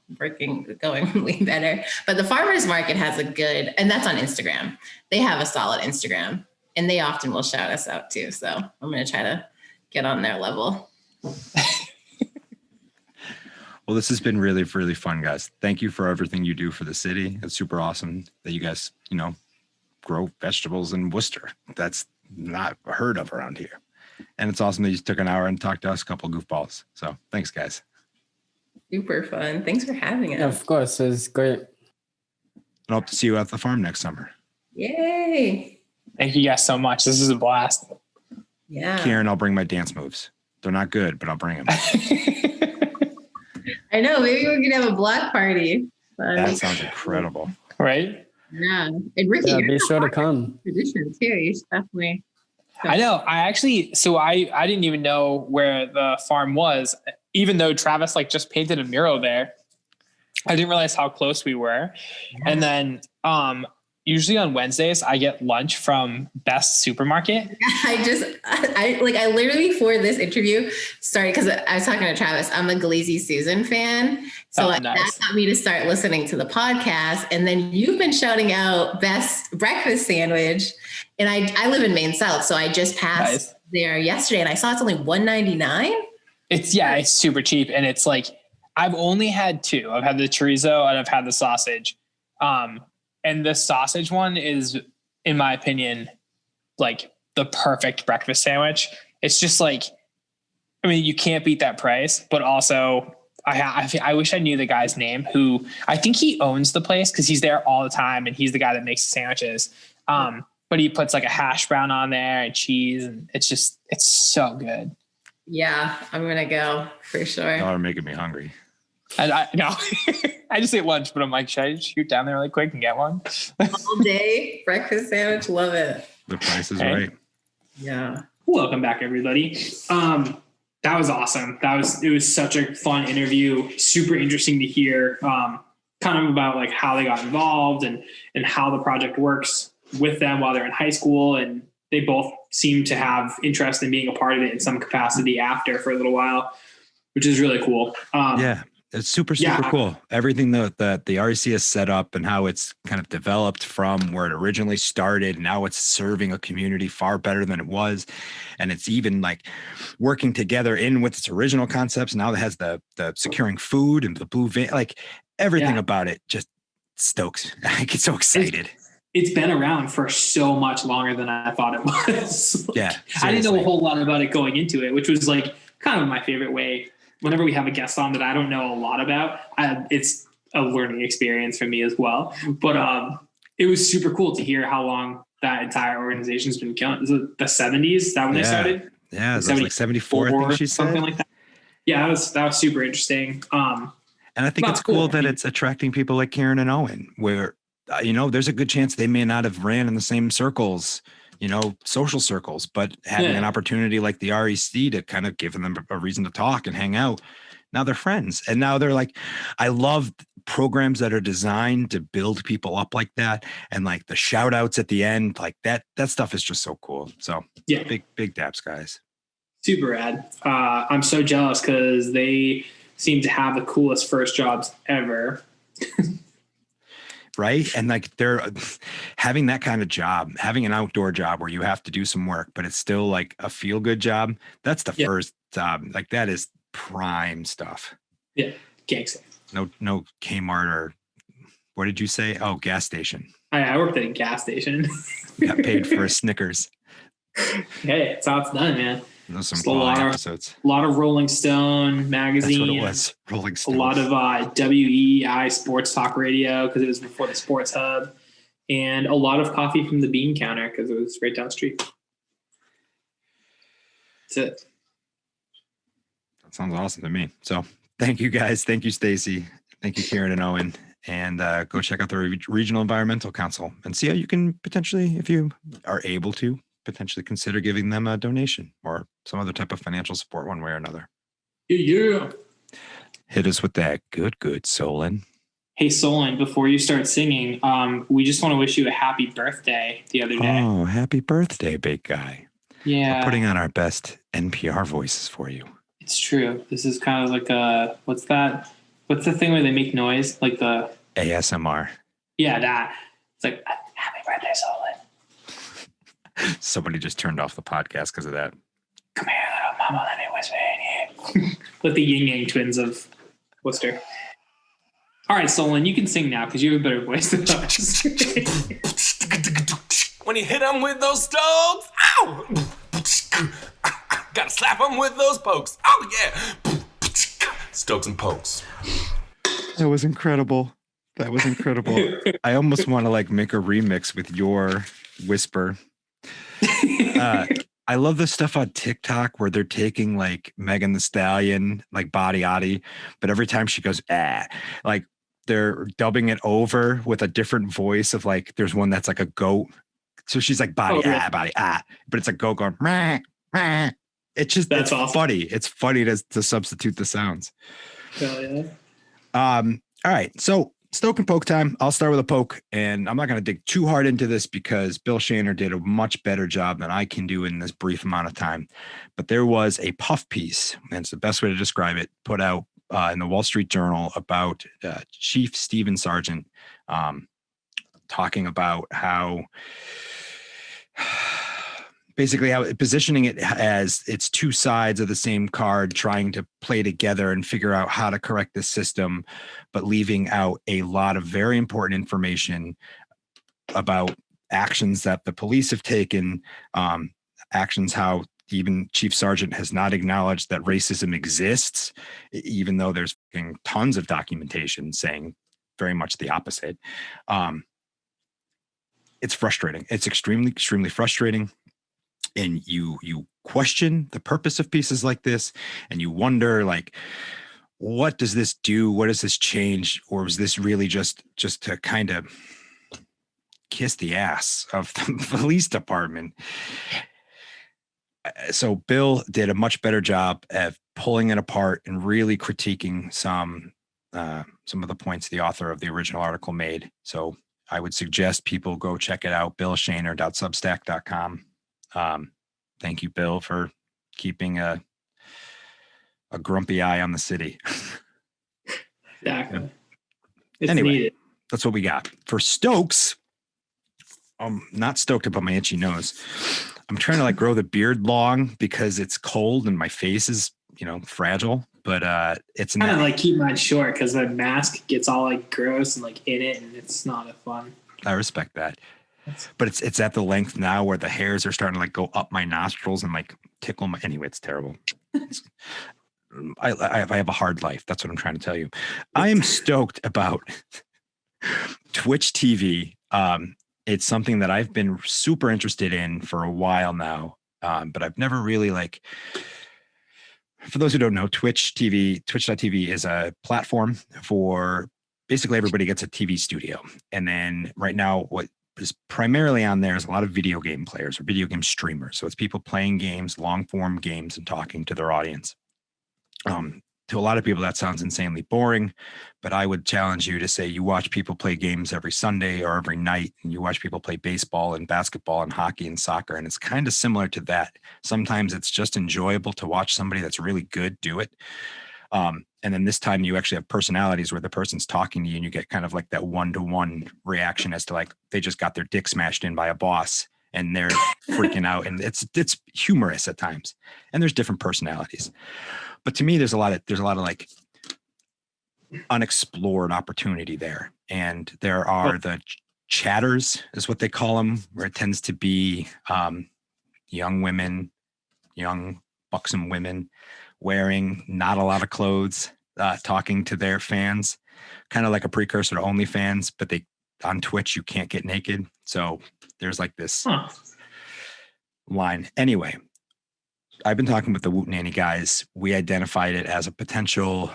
Speaker 5: going way better. But the farmers market has a good, and that's on Instagram. They have a solid Instagram, and they often will shout us out too. So I'm going to try to get on their level.
Speaker 3: Well, this has been really, really fun, guys. Thank you for everything you do for the city. It's super awesome that you guys, grow vegetables in Worcester. That's not heard of around here. And it's awesome that you took an hour and talked to us, a couple of goofballs. So thanks, guys.
Speaker 5: Super fun. Thanks for having us.
Speaker 7: Yeah, of course. It was great.
Speaker 3: And I hope to see you at the farm next summer.
Speaker 5: Yay.
Speaker 8: Thank you guys so much. This is a blast.
Speaker 5: Yeah.
Speaker 3: Kieran, I'll bring my dance moves. They're not good, but I'll bring them.
Speaker 5: I know. Maybe we can have a block party.
Speaker 3: That sounds incredible.
Speaker 8: Right?
Speaker 5: Yeah. And Ricky,
Speaker 7: Be sure to come.
Speaker 5: tradition too. You should definitely.
Speaker 8: I know. I didn't even know where the farm was, even though Travis just painted a mural there. I didn't realize how close we were. Yeah. And then usually on Wednesdays I get lunch from Best Supermarket.
Speaker 5: I literally for this interview started because I was talking to Travis. I'm a Glazy Susan fan. So nice. That got me to start listening to the podcast. And then you've been shouting out Best Breakfast Sandwich. And I live in Maine South, so I just passed there yesterday, and I saw it's only $1.99.
Speaker 8: It's super cheap, and it's I've only had two. I've had the chorizo and I've had the sausage, and the sausage one is, in my opinion, the perfect breakfast sandwich. It's just you can't beat that price, but also I wish I knew the guy's name who I think he owns the place because he's there all the time, and he's the guy that makes the sandwiches. But he puts a hash brown on there and cheese, and it's so good. Yeah,
Speaker 5: I'm going to go for sure.
Speaker 3: Y'all are making me hungry.
Speaker 8: And I just ate lunch, but I'm should I shoot down there really quick and get one?
Speaker 5: All day breakfast sandwich. Love it.
Speaker 3: The price is right.
Speaker 5: Yeah.
Speaker 2: Welcome back, everybody. That was awesome. It was such a fun interview. Super interesting to hear kind of about how they got involved and how the project works with them while they're in high school, and they both seem to have interest in being a part of it in some capacity after for a little while, which is really cool.
Speaker 3: Yeah. It's super cool. Everything that the REC has set up and how it's kind of developed from where it originally started. Now it's serving a community far better than it was. And it's even like working together in with its original concepts. Now it has the securing food and the blue van, like everything about it just stokes. I get so excited.
Speaker 2: It's been around for so much longer than I thought it was.
Speaker 3: Yeah.
Speaker 2: Seriously. I didn't know a whole lot about it going into it, which was like kind of my favorite way. Whenever we have a guest on that I don't know a lot about, it's a learning experience for me as well. But it was super cool to hear how long that entire organization's been killing. Is it the 70s? Is that when they started?
Speaker 3: Yeah, it was like 74, I think she said.
Speaker 2: Something like that. Yeah, that was super interesting.
Speaker 3: And I think it's cool that it's attracting people like Kieran and Owen, where, there's a good chance they may not have ran in the same circles, social circles, but having an opportunity like the REC to kind of give them a reason to talk and hang out. Now they're friends. And now they're like, I love programs that are designed to build people up like that. And like the shout outs at the end, like that stuff is just so cool. So yeah, big daps, guys.
Speaker 2: Super rad. I'm so jealous because they seem to have the coolest first jobs ever.
Speaker 3: Right. And like they're having that kind of job, having an outdoor job where you have to do some work, but it's still like a feel good job. That's the first job. Like that is prime stuff.
Speaker 2: Yeah. Gangster.
Speaker 3: No Kmart or what did you say? Oh, gas station.
Speaker 2: I worked at a gas station.
Speaker 3: Got paid for a Snickers.
Speaker 2: Hey, that's how it's done, man.
Speaker 3: Those are some quality episodes.
Speaker 2: A lot of Rolling Stone magazine.
Speaker 3: That's what it was. Rolling Stone.
Speaker 2: A lot of WEI sports talk radio because it was before the Sports Hub, and a lot of coffee from the bean counter because it was right down the street. That's it.
Speaker 3: That sounds awesome to me. So thank you guys. Thank you, Stacie. Thank you, Kieran and Owen. And go check out the Regional Environmental Council and see how you can potentially, if you are able to, potentially consider giving them a donation or some other type of financial support one way or another.
Speaker 2: Yeah.
Speaker 3: Hit us with that good Solon.
Speaker 2: Hey, Solon, before you start singing, we just want to wish you a happy birthday the other day.
Speaker 3: Oh, happy birthday, big guy.
Speaker 2: Yeah.
Speaker 3: We're putting on our best NPR voices for you.
Speaker 2: It's true. This is kind of like a, what's that? What's the thing where they make noise? Like the
Speaker 3: ASMR.
Speaker 2: Yeah, that. It's like, happy birthday, Solon.
Speaker 3: Somebody just turned off the podcast because of that.
Speaker 2: Come here, little mama, let me whisper in here. Like the yin yang twins of Worcester. All right, Solon, you can sing now because you have a better voice than us.
Speaker 9: When you hit them with those stones, ow! Gotta slap them with those pokes. Oh, yeah! Stokes and pokes.
Speaker 3: That was incredible. I almost want to like make a remix with your whisper. I love the stuff on TikTok where they're taking like Megan Thee Stallion, like Body Oddie, but every time she goes, like they're dubbing it over with a different voice of like, there's one that's like a goat. So she's like body, body, but it's a goat going, rah, rah. It's just, it's awesome. Funny. It's funny to substitute the sounds.
Speaker 2: Hell yeah.
Speaker 3: All right. So Stoke and poke time. I'll start with a poke, and I'm not going to dig too hard into this because Bill Shaner did a much better job than I can do in this brief amount of time. But there was a puff piece, and it's the best way to describe it, put out in the Wall Street Journal about Chief Stephen Sargent talking about how basically how positioning it as it's two sides of the same card, trying to play together and figure out how to correct the system, but leaving out a lot of very important information about actions that the police have taken, actions how even Chief Sargent has not acknowledged that racism exists, even though there's tons of documentation saying very much the opposite. It's frustrating. It's extremely, extremely frustrating. And you question the purpose of pieces like this, and you wonder, like, what does this do? What does this change? Or was this really just to kind of kiss the ass of the police department? So Bill did a much better job of pulling it apart and really critiquing some of the points the author of the original article made. So I would suggest people go check it out, billshaner.substack.com. Thank you, Bill, for keeping a grumpy eye on the city.
Speaker 2: Exactly.
Speaker 3: Yeah.
Speaker 2: It's
Speaker 3: Anyway,
Speaker 2: needed.
Speaker 3: that's what we got for Stokes. I'm not stoked about my itchy nose. I'm trying to like grow the beard long because it's cold and my face is, fragile, but it's
Speaker 2: Kind of like keep mine short because the mask gets all like gross and like in it, and it's not a fun.
Speaker 3: I respect that. But it's at the length now where the hairs are starting to like go up my nostrils and like tickle my. Anyway, it's terrible. I have a hard life. That's what I'm trying to tell you. I am stoked about Twitch TV. It's something that I've been super interested in for a while now, but I've never really like. For those who don't know, Twitch.tv is a platform for basically everybody gets a TV studio. And then right now, what is primarily on there is a lot of video game players or video game streamers. So it's people playing games, long form games, and talking to their audience. To a lot of people, that sounds insanely boring, but I would challenge you to say you watch people play games every Sunday or every night, and you watch people play baseball and basketball and hockey and soccer. And it's kind of similar to that. Sometimes it's just enjoyable to watch somebody that's really good do it. And then this time you actually have personalities where the person's talking to you and you get kind of like that one-to-one reaction as to like, they just got their dick smashed in by a boss and they're freaking out. And it's humorous at times. And there's different personalities. But to me, there's a lot of like unexplored opportunity there. And there are the chatters is what they call them, where it tends to be young women, young buxom women wearing not a lot of clothes, talking to their fans, kind of like a precursor to OnlyFans, but on Twitch, you can't get naked. So there's like this line. Anyway, I've been talking with the Woot Nanny guys. We identified it as a potential,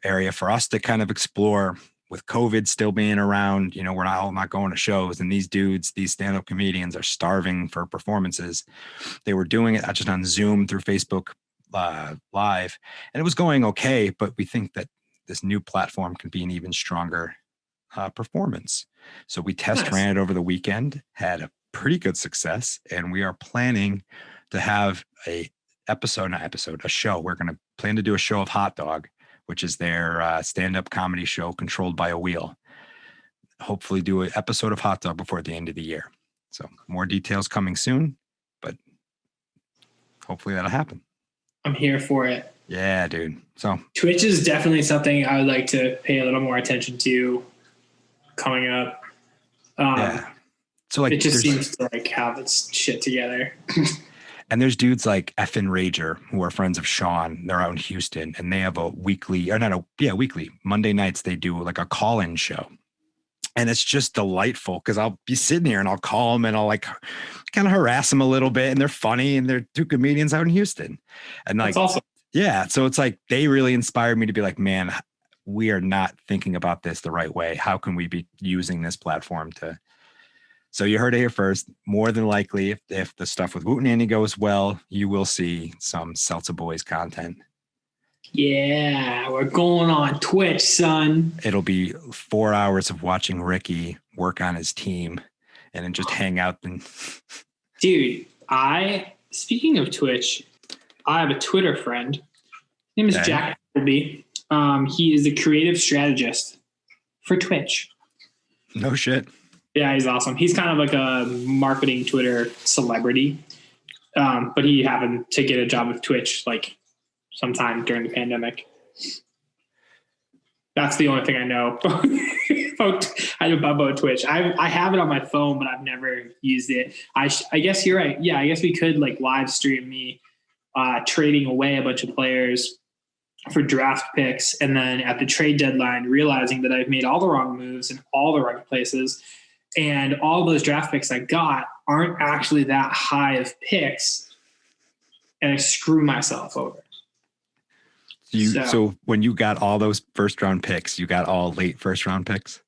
Speaker 3: area for us to kind of explore with COVID still being around. We're all not going to shows, and these dudes, these stand-up comedians are starving for performances. They were doing it just on Zoom through Facebook Live, and it was going okay, but we think that this new platform can be an even stronger performance. So we ran it over the weekend, had a pretty good success, and we are planning to have a show. We're going to plan to do a show of Hot Dog, which is their stand-up comedy show controlled by a wheel. Hopefully do an episode of Hot Dog before the end of the year. So more details coming soon, but hopefully that'll happen.
Speaker 2: I'm here for it.
Speaker 3: Yeah, dude. So
Speaker 2: Twitch is definitely something I would like to pay a little more attention to coming up.
Speaker 3: Yeah. So like
Speaker 2: it just seems to like have its shit together.
Speaker 3: And there's dudes like Effin Rager who are friends of Sean. They're out in Houston, and they have a weekly Monday nights. They do like a call-in show, and it's just delightful because I'll be sitting here and I'll call them and I'll like kind of harass them a little bit, and they're funny and they're two comedians out in Houston, and like,
Speaker 2: that's awesome.
Speaker 3: Yeah. So it's like they really inspired me to be like, man, we are not thinking about this the right way. How can we be using this platform to? So you heard it here first. More than likely, if the stuff with Woot and Andy goes well, you will see some Seltzer Boys content.
Speaker 2: Yeah, we're going on Twitch, son.
Speaker 3: It'll be 4 hours of watching Ricky work on his team and then just hang out.
Speaker 2: Dude, speaking of Twitch, I have a Twitter friend. His name is Jack Appleby. He is the creative strategist for Twitch.
Speaker 3: No shit.
Speaker 2: Yeah, he's awesome. He's kind of like a marketing Twitter celebrity. But he happened to get a job with Twitch like sometime during the pandemic. That's the only thing I know about Twitch. I have it on my phone, but I've never used it. I guess you're right. Yeah, I guess we could like live stream me trading away a bunch of players for draft picks, and then at the trade deadline realizing that I've made all the wrong moves in all the wrong places, and all those draft picks I got aren't actually that high of picks, and I screw myself over.
Speaker 3: So when you got all those first round picks, you got all late first round picks?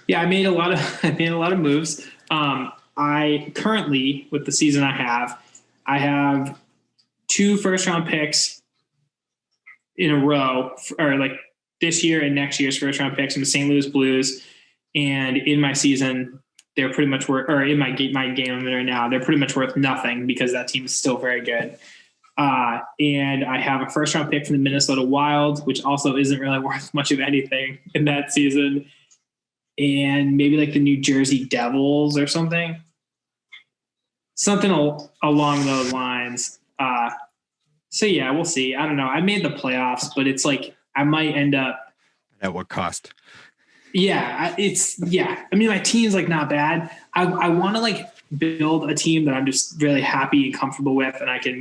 Speaker 2: Yeah, I made a lot of moves. I currently, with the season I have 2 first round picks in a row, or like this year and next year's first round picks in the St. Louis Blues. And in my season, they're pretty much worth, or in my game right now, they're pretty much worth nothing because that team is still very good. And I have a first round pick from the Minnesota Wild, which also isn't really worth much of anything in that season. And maybe like the New Jersey Devils or something along those lines. So yeah, we'll see. I don't know. I made the playoffs, but it's like, I might end up.
Speaker 3: At what cost?
Speaker 2: Yeah, I mean, my team's like not bad. I want to like build a team that I'm just really happy and comfortable with, and I can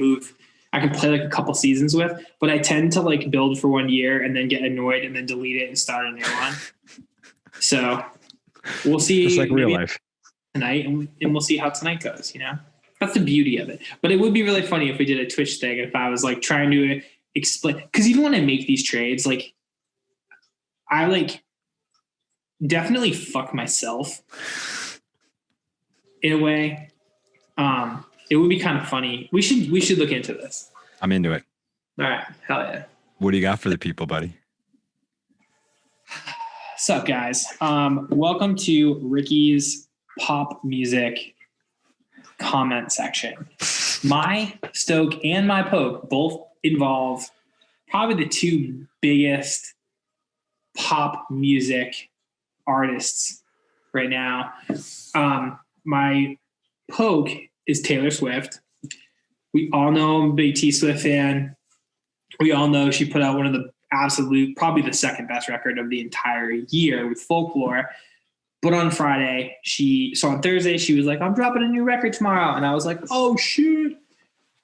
Speaker 2: play like a couple seasons with. But I tend to like build for 1 year and then get annoyed and then delete it and start a new one. So we'll see.
Speaker 3: Just like real life
Speaker 2: tonight, and we'll see how tonight goes. You know, that's the beauty of it. But it would be really funny if we did a Twitch thing. If I was like trying to explain, because even when I make these trades, like I like definitely fuck myself in a way. It would be kind of funny. We should look into this.
Speaker 3: I'm into it.
Speaker 2: All right. Hell yeah.
Speaker 3: What do you got for the people, buddy?
Speaker 2: What's up, guys? Welcome to Ricky's pop music comment section. My stoke and my poke both involve probably the two biggest pop music artists right now. My poke is Taylor Swift. We all know I'm a big T Swift fan. We all know she put out one of the probably the second best record of the entire year with Folklore. But on Friday, on Thursday, she was like, I'm dropping a new record tomorrow. And I was like, oh shit.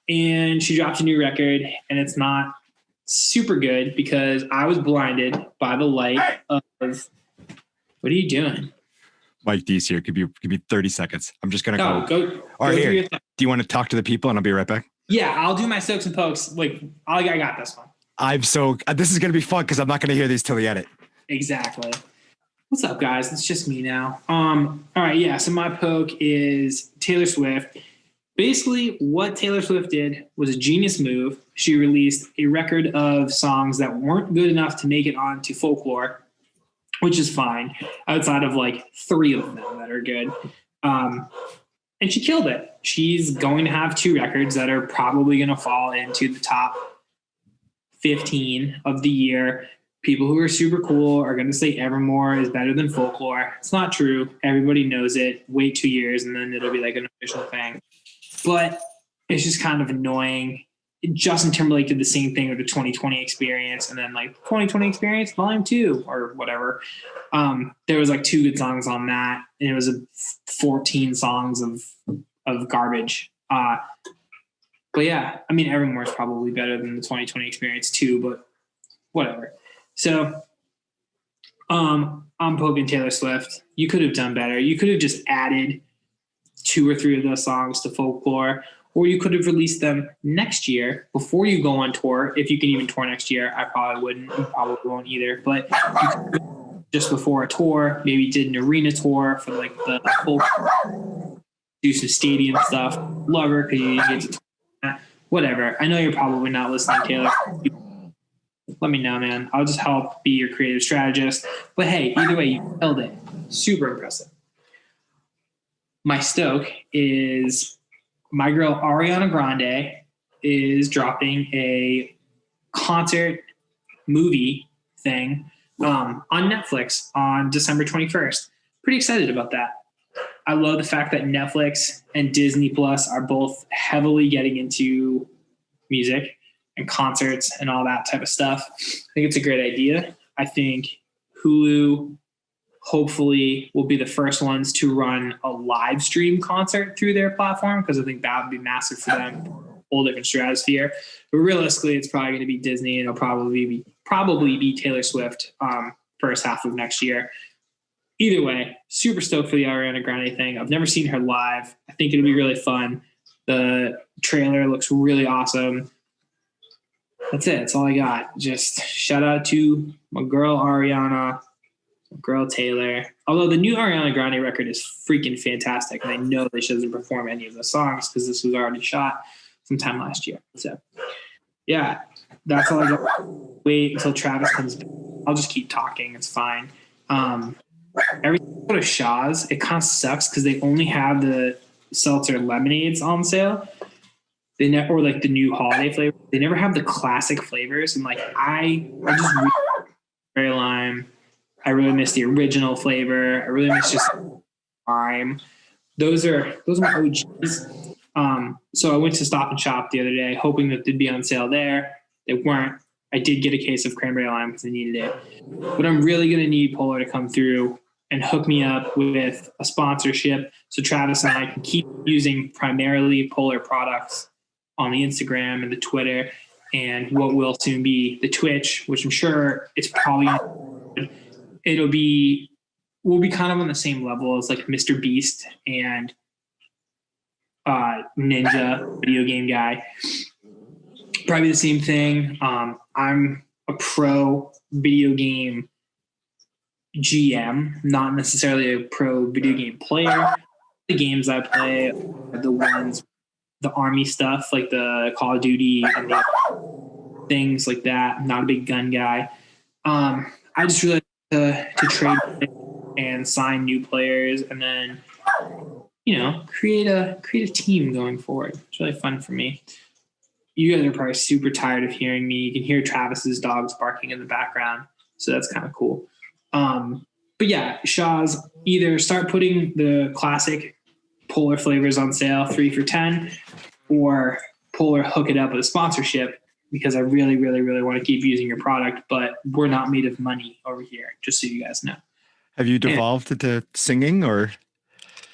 Speaker 2: And she dropped a new record, and it's not super good because I was blinded by the light of, what are you doing?
Speaker 3: Mike D's here. Give me 30 seconds. I'm just going to
Speaker 2: go.
Speaker 3: All right, here. Do you want to talk to the people and I'll be right back?
Speaker 2: Yeah, I'll do my stokes and pokes. Like, I got this one.
Speaker 3: This is going to be fun because I'm not going to hear these till the edit.
Speaker 2: Exactly. What's up, guys? It's just me now. All right, yeah. So my poke is Taylor Swift. Basically, what Taylor Swift did was a genius move. She released a record of songs that weren't good enough to make it onto Folklore, which is fine, outside of like 3 of them that are good. And she killed it. She's going to have 2 records that are probably going to fall into the top 15 of the year. People who are super cool are going to say Evermore is better than Folklore. It's not true. Everybody knows it. Wait 2 years and then it'll be like an official thing. But it's just kind of annoying. Justin Timberlake did the same thing with the 2020 Experience, and then like 2020 Experience Volume 2 or whatever. There was like 2 good songs on that, and it was 14 songs of garbage. But yeah, I mean, Evermore is probably better than the 2020 Experience too, but whatever. So I'm poking Taylor Swift. You could have done better. You could have just added 2 or 3 of those songs to Folklore, or you could have released them next year before you go on tour. If you can even tour next year, I probably wouldn't. You probably won't either. But just before a tour, maybe did an arena tour for like the whole, do some stadium stuff. Love her because you get to tour. Whatever. I know you're probably not listening, Taylor. Let me know, man. I'll just help be your creative strategist. But hey, either way, you killed it. Super impressive. My stoke is my girl Ariana Grande is dropping a concert movie thing on Netflix on December 21st. Pretty excited about that. I love the fact that Netflix and Disney Plus are both heavily getting into music and concerts and all that type of stuff. I think it's a great idea. I think Hulu hopefully will be the first ones to run a live stream concert through their platform, because I think that would be massive for them. Whole different stratosphere. But realistically, it's probably going to be Disney, and it'll probably be Taylor Swift first half of next year. Either way, super stoked for the Ariana Grande thing. I've never seen her live. I think it'll be really fun. The trailer looks really awesome. That's it. That's all I got. Just shout out to my girl Ariana, my girl Taylor. Although the new Ariana Grande record is freaking fantastic, and I know that she doesn't perform any of the songs because this was already shot sometime last year. So yeah, that's all I got. Wait until Travis comes back. I'll just keep talking. It's fine. every time I go to Shaw's, it kind of sucks because they only have the seltzer lemonades on sale. They never, or like the new holiday flavor. They never have the classic flavors. And like I just really very lime. I really miss the original flavor. I really miss just lime. Those are my OGs. So I went to Stop and Shop the other day, hoping that they'd be on sale there. They weren't. I did get a case of cranberry lime because I needed it. But I'm really going to need Polar to come through and hook me up with a sponsorship so Travis and I can keep using primarily Polar products on the Instagram and the Twitter and what will soon be the Twitch, which I'm sure it's probably we'll be kind of on the same level as like Mr. Beast and Ninja, video game guy. Probably the same thing. I'm a pro video game GM, not necessarily a pro video game player. The games I play are the army stuff, like the Call of Duty and the things like that. I'm not a big gun guy. I just really like to trade and sign new players and then, create a team going forward. It's really fun for me. You guys are probably super tired of hearing me. You can hear Travis's dogs barking in the background. So that's kind of cool. But yeah, Shaw's, either start putting the classic Polar flavors on sale, 3 for $10, or Polar hook it up with a sponsorship because I really, really, really want to keep using your product, but we're not made of money over here, just so you guys know.
Speaker 3: Have you devolved into singing or?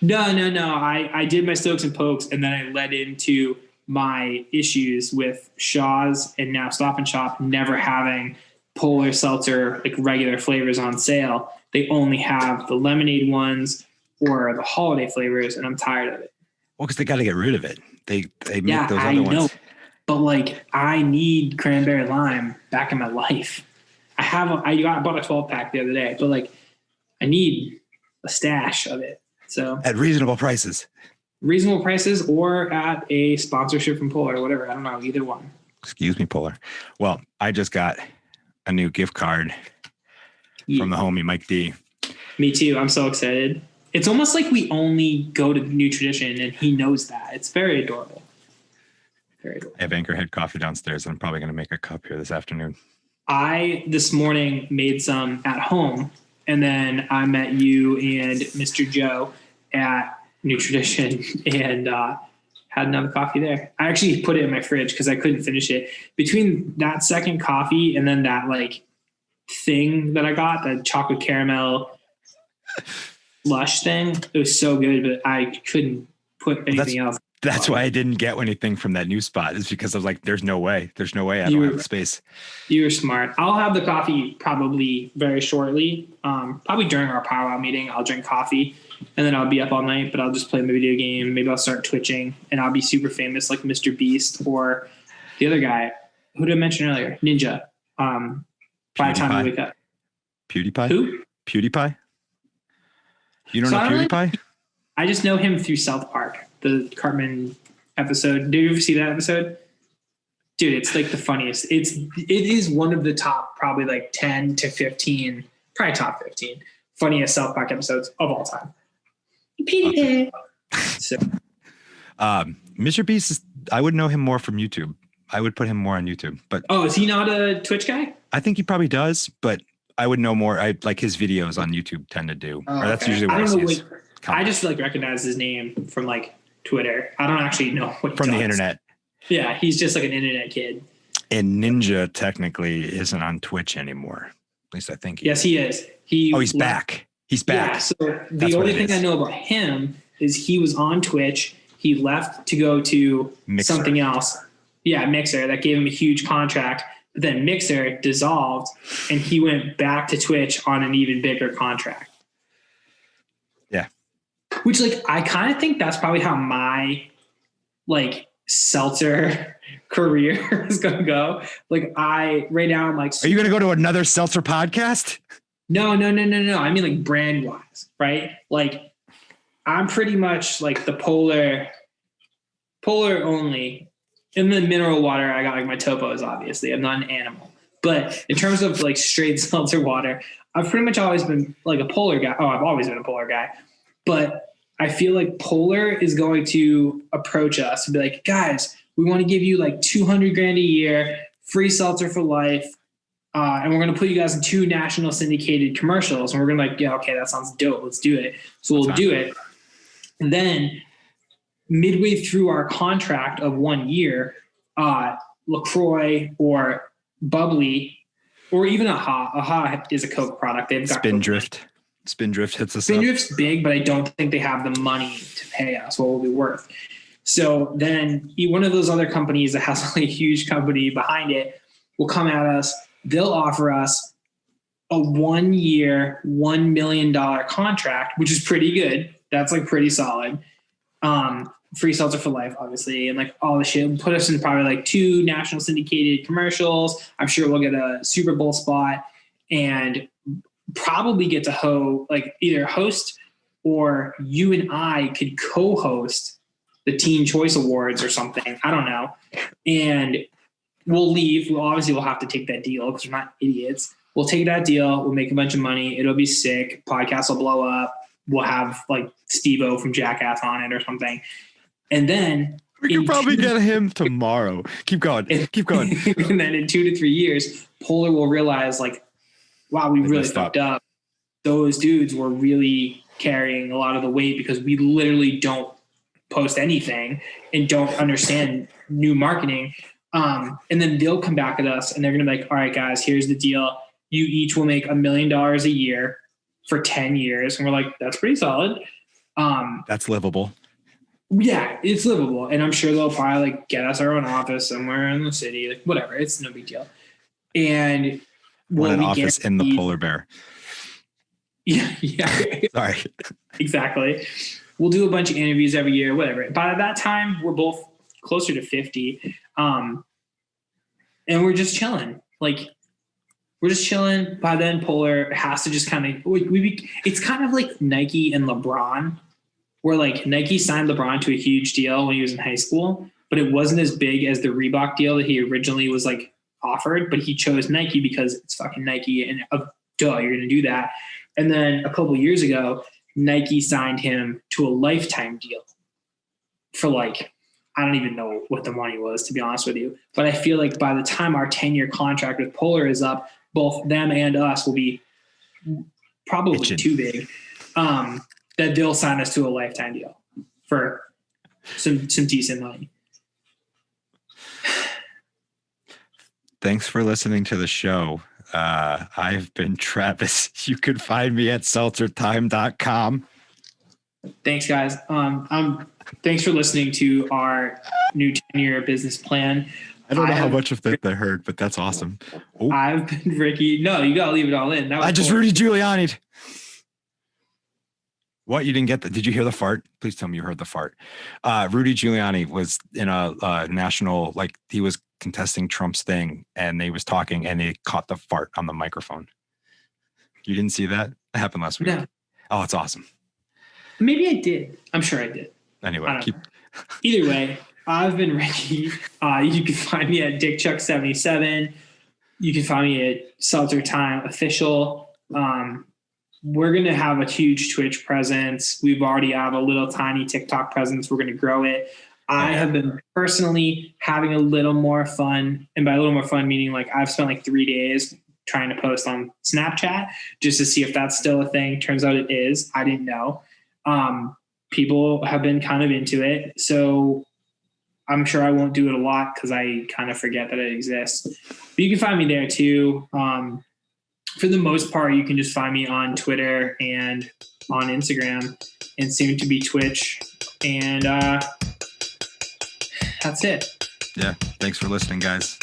Speaker 2: No. I did my Stokes and Pokes, and then I led into my issues with Shaw's and now Stop and Shop never having Polar seltzer, like regular flavors on sale. They only have the lemonade ones or the holiday flavors, and I'm tired of it.
Speaker 3: Well, because they got to get rid of it. They make those other ones. Know,
Speaker 2: but like I need cranberry lime back in my life. I bought a 12-pack the other day, but like I need a stash of it. So
Speaker 3: at reasonable prices
Speaker 2: or at a sponsorship from Polar or whatever. I don't know, either one.
Speaker 3: Excuse me, Polar. Well, I just got a new gift card from the homie Mike D.
Speaker 2: Me too. I'm so excited. It's almost like we only go to New Tradition and he knows that. It's very adorable. Very adorable.
Speaker 3: I have Anchorhead coffee downstairs and I'm probably going to make a cup here this afternoon.
Speaker 2: I, this morning, made some at home, and then I met you and Mr. Joe at New Tradition and had another coffee there. I actually put it in my fridge because I couldn't finish it. Between that second coffee and then that like thing that I got, the chocolate caramel lush thing, it was so good, but I couldn't put anything else.
Speaker 3: That's why I didn't get anything from that new spot, is because I was like, there's no way I don't have the space.
Speaker 2: You were smart. I'll have the coffee probably very shortly. Probably during our powwow meeting, I'll drink coffee and then I'll be up all night, but I'll just play my video game. Maybe I'll start twitching and I'll be super famous like Mr. Beast or the other guy. Who did I mention earlier? Ninja. By the time I wake up.
Speaker 3: PewDiePie?
Speaker 2: Who?
Speaker 3: PewDiePie? You don't know PewDiePie?
Speaker 2: I just know him through South Park, the Cartman episode. Did you ever see that episode? Dude, it's like the funniest. It is one of the top probably like 10 to 15, probably top 15 funniest South Park episodes of all time. PewDiePie. So,
Speaker 3: Mr. Beast, I would know him more from YouTube. I would put him more on YouTube. But
Speaker 2: is he not a Twitch guy?
Speaker 3: I think he probably does, but I would know more. I like his videos on YouTube tend to do. Or that's usually what I see.
Speaker 2: I just like recognize his name from like Twitter. I don't actually know what he
Speaker 3: from
Speaker 2: does.
Speaker 3: the internet.
Speaker 2: Yeah, he's just like an internet kid.
Speaker 3: And Ninja technically isn't on Twitch anymore. At least I think.
Speaker 2: Yes, he is.
Speaker 3: He's back. He's back.
Speaker 2: Yeah, so the only thing I know about him is he was on Twitch. He left to go to
Speaker 3: Mixer.
Speaker 2: Something else. Yeah, Mixer. That gave him a huge contract. But then Mixer dissolved and he went back to Twitch on an even bigger contract.
Speaker 3: Yeah.
Speaker 2: Which like I kind of think that's probably how my like seltzer career is gonna go. Like right now I'm like,
Speaker 3: are you gonna go to another seltzer podcast?
Speaker 2: No. I mean like brand wise, right? Like I'm pretty much like the polar only. In the mineral water, I got like my topos, obviously. I'm not an animal. But in terms of like straight seltzer water, I've pretty much always been like a Polar guy. Oh, I've always been a Polar guy. But I feel like Polar is going to approach us and be like, guys, we want to give you like $200,000 a year, free seltzer for life. And we're going to put you guys in 2 national syndicated commercials. And we're going to like, yeah, okay, that sounds dope. Let's do it. So we'll do it. And then midway through our contract of 1 year, LaCroix or Bubbly, or even AHA is a Coke product. They've got
Speaker 3: Spindrift. Spindrift hits us up.
Speaker 2: Spindrift's big, but I don't think they have the money to pay us what will be worth. So then one of those other companies that has like a huge company behind it will come at us. They'll offer us a 1 year, $1 million contract, which is pretty good. That's like pretty solid. Free seltzer for life, obviously, and like all the shit. Put us in probably like 2 national syndicated commercials. I'm sure we'll get a Super Bowl spot and probably get to either host, or you and I could co-host the Teen Choice Awards or something. I don't know. And we'll leave. We'll have to take that deal because we're not idiots. We'll take that deal. We'll make a bunch of money. It'll be sick. Podcast will blow up. We'll have like Steve-O from Jackass on it or something. And then
Speaker 3: we could probably get him tomorrow. Keep going. Keep going.
Speaker 2: And then in 2 to 3 years, Polar will realize like, wow, we really fucked up. Those dudes were really carrying a lot of the weight because we literally don't post anything and don't understand new marketing. And then they'll come back at us and they're going to be like, all right, guys, here's the deal. You each will make $1 million a year for 10 years. And we're like, that's pretty solid.
Speaker 3: That's livable.
Speaker 2: Yeah, it's livable. And I'm sure they'll probably like get us our own office somewhere in the city, like whatever. It's no big deal. And
Speaker 3: what an office in the polar bear.
Speaker 2: Yeah.
Speaker 3: Sorry.
Speaker 2: Exactly. We'll do a bunch of interviews every year, whatever. By that time, we're both closer to 50. And we're just chilling. Like, we're just chilling. By then, Polar has to just kind of, it's kind of like Nike and LeBron, where like Nike signed LeBron to a huge deal when he was in high school, but it wasn't as big as the Reebok deal that he originally was like offered, but he chose Nike because it's fucking Nike and duh, you're going to do that. And then a couple of years ago, Nike signed him to a lifetime deal for like, I don't even know what the money was, to be honest with you. But I feel like by the time our 10-year contract with Polar is up, both them and us will be probably too big, that they'll sign us to a lifetime deal for some decent money.
Speaker 3: Thanks for listening to the show. I've been Travis. You can find me at seltzertime.com.
Speaker 2: Thanks, guys. Thanks for listening to our new 10-year business plan.
Speaker 3: I don't know how much of that I heard, but that's awesome. Oh.
Speaker 2: I've been Ricky. No, you got to leave it all in. That was
Speaker 3: I just Rudy Giuliani'd. What? You didn't get that? Did you hear the fart? Please tell me you heard the fart. Rudy Giuliani was in a national, like he was contesting Trump's thing and they was talking and they caught the fart on the microphone. You didn't see that? It happened last week.
Speaker 2: No.
Speaker 3: Oh, it's awesome.
Speaker 2: Maybe I did. I'm sure I did.
Speaker 3: Anyway,
Speaker 2: Either way, I've been Ricky. You can find me at DickChuck77. You can find me at Seltzer Time Official. We're going to have a huge Twitch presence. We've already have a little tiny TikTok presence. We're going to grow it. I have been personally having a little more fun. And by a little more fun, meaning like I've spent like 3 days trying to post on Snapchat just to see if that's still a thing. Turns out it is. I didn't know. People have been kind of into it. So I'm sure I won't do it a lot because I kind of forget that it exists. But you can find me there too. For the most part, you can just find me on Twitter and on Instagram and soon to be Twitch. And that's it.
Speaker 3: Yeah. Thanks for listening, guys.